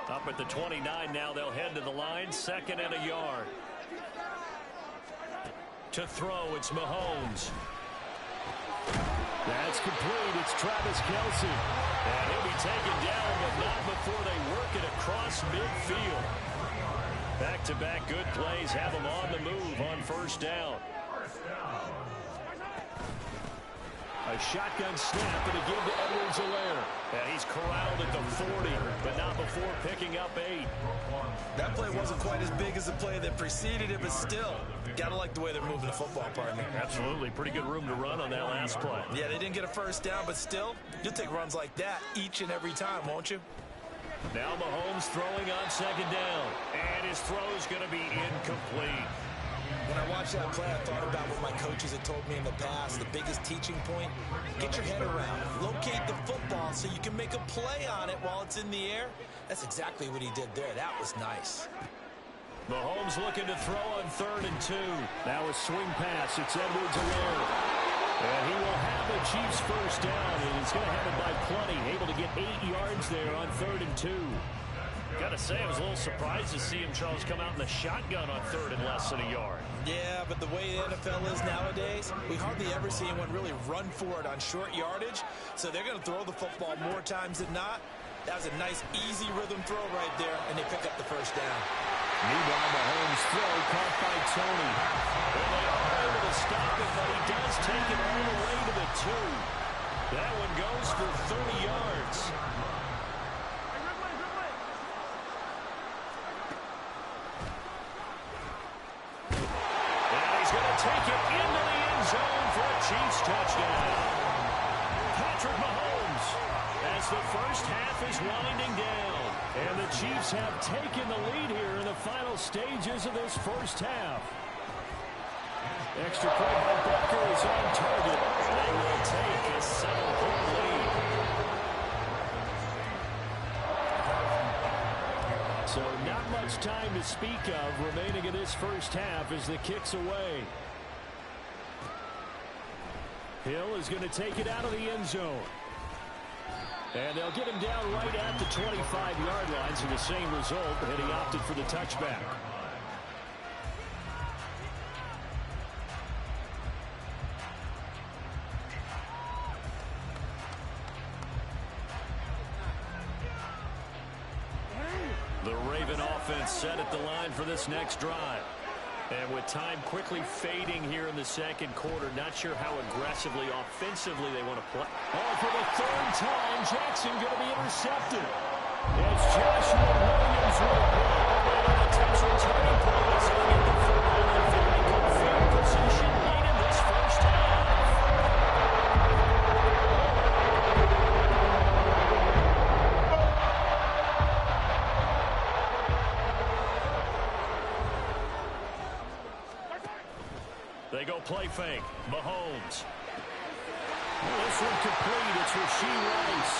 Up at the 29 now, they'll head to the line, 2nd and a yard. To throw, it's Mahomes. That's complete. It's Travis Kelce. And he'll be taken down, but not before they work it across midfield. Back-to-back good plays have him on the move on 1st down. A shotgun snap and a give to Edwards-Helaire. And he's corralled at the 40, but not before picking up 8. That play wasn't quite as big as the play that preceded it, but still, gotta like the way they're moving the football, partner. Absolutely. Pretty good room to run on that last play. Yeah, they didn't get a first down, but still, you'll take runs like that each and every time, won't you? Now Mahomes throwing on 2nd down. And his throw's going to be incomplete. When I watched that play, I thought about what my coaches had told me in the past. The biggest teaching point, get your head around. Locate the football so you can make a play on it while it's in the air. That's exactly what he did there. That was nice. Mahomes looking to throw on 3rd and 2. Now a swing pass. It's Edwards-Helaire. And he will have the Chiefs first down, and he's going to have it by plenty. Able to get 8 yards there on 3rd and 2. Got to say, I was a little surprised to see him, Charles, come out in the shotgun on 3rd and less than a yard. Yeah, but the way the NFL is nowadays, we hardly ever see anyone really run for it on short yardage. So they're going to throw the football more times than not. That was a nice, easy rhythm throw right there, and they pick up the first down. Meanwhile, Mahomes' throw caught by Tony. Well, they are able to stop it, but he does take it all the way to the 2. That one goes for 30 yards. And he's going to take it into the end zone for a Chiefs touchdown. Patrick Mahomes, as the first half is winding down. And the Chiefs have taken the lead here in the final stages of this first half. Extra point by Butker is on target. They will take a 7-point lead. So not much time to speak of remaining in this first half as the kick's away. Hill is going to take it out of the end zone. And they'll get him down right at the 25-yard line, so the same result, and he opted for the touchback. The Raven offense set at the line for this next drive. And with time quickly fading here in the second quarter, not sure how aggressively, offensively they want to play. Oh, for the 3rd time, Jackson going to be intercepted. It's Joshua Williams with a block. And a potential turning point is going to get the football in very good field position late in this first half. They go play fake. Mahomes. Well, this one complete. It's Rasheed Rice.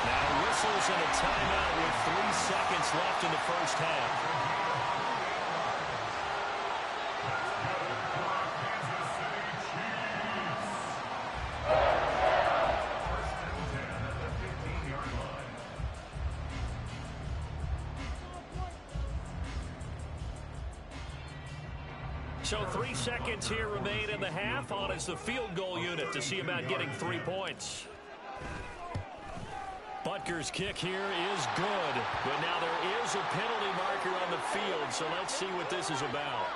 Now whistles and a timeout with 3 seconds left in the first half. So 3 seconds here remain in the half. On is the field goal unit to see about getting 3 points. Butker's kick here is good, but now there is a penalty marker on the field, so let's see what this is about.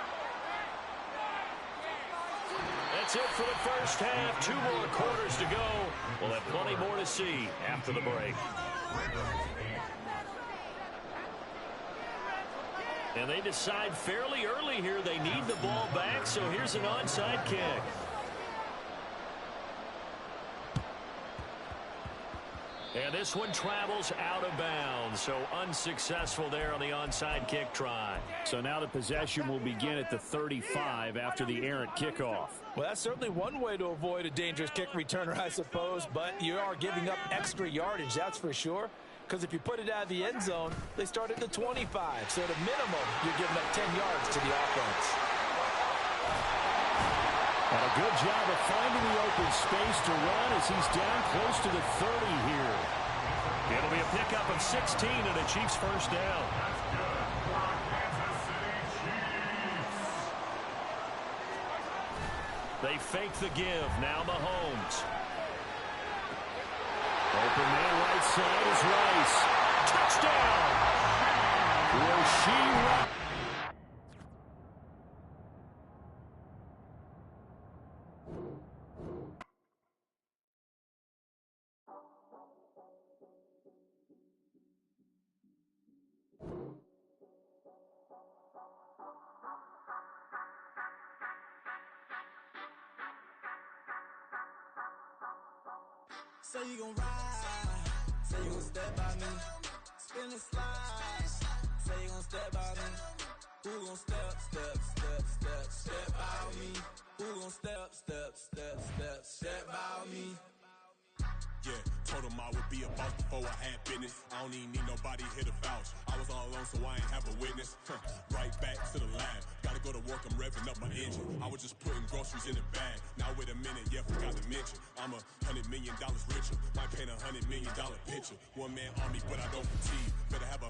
That's it for the first half. 2 more quarters to go. We'll have plenty more to see after the break. And they decide fairly early here they need the ball back, so here's an onside kick. And this one travels out of bounds, so unsuccessful there on the onside kick try. So now the possession will begin at the 35 after the errant kickoff. Well, that's certainly one way to avoid a dangerous kick returner, I suppose, but you are giving up extra yardage, that's for sure. Because if you put it out of the end zone, they start at the 25. So at a minimum, you're giving up 10 yards to the offense. And a good job of finding the open space to run as he's down close to the 30 here. It'll be a pickup of 16 and a Chiefs first down. They fake the give. Now Mahomes. Open man right side is Rice. Touchdown! Rasheed Rice. Say you gon' ride, say you gon' step by me, spin and slide, say you gon' step by me, who gon' step by me, who gon' step by me, yeah, Told him I would be a boss before I had business. I don't even need nobody here to vouch. I was all alone, so I ain't have a witness. Right back to the lab. Gotta go to work, I'm revving up my engine. I was just putting groceries in the bag. Now wait a minute, yeah, forgot to mention. I'm $100 million richer. Might paint $100 million picture. One man army, but I don't fatigue. Better have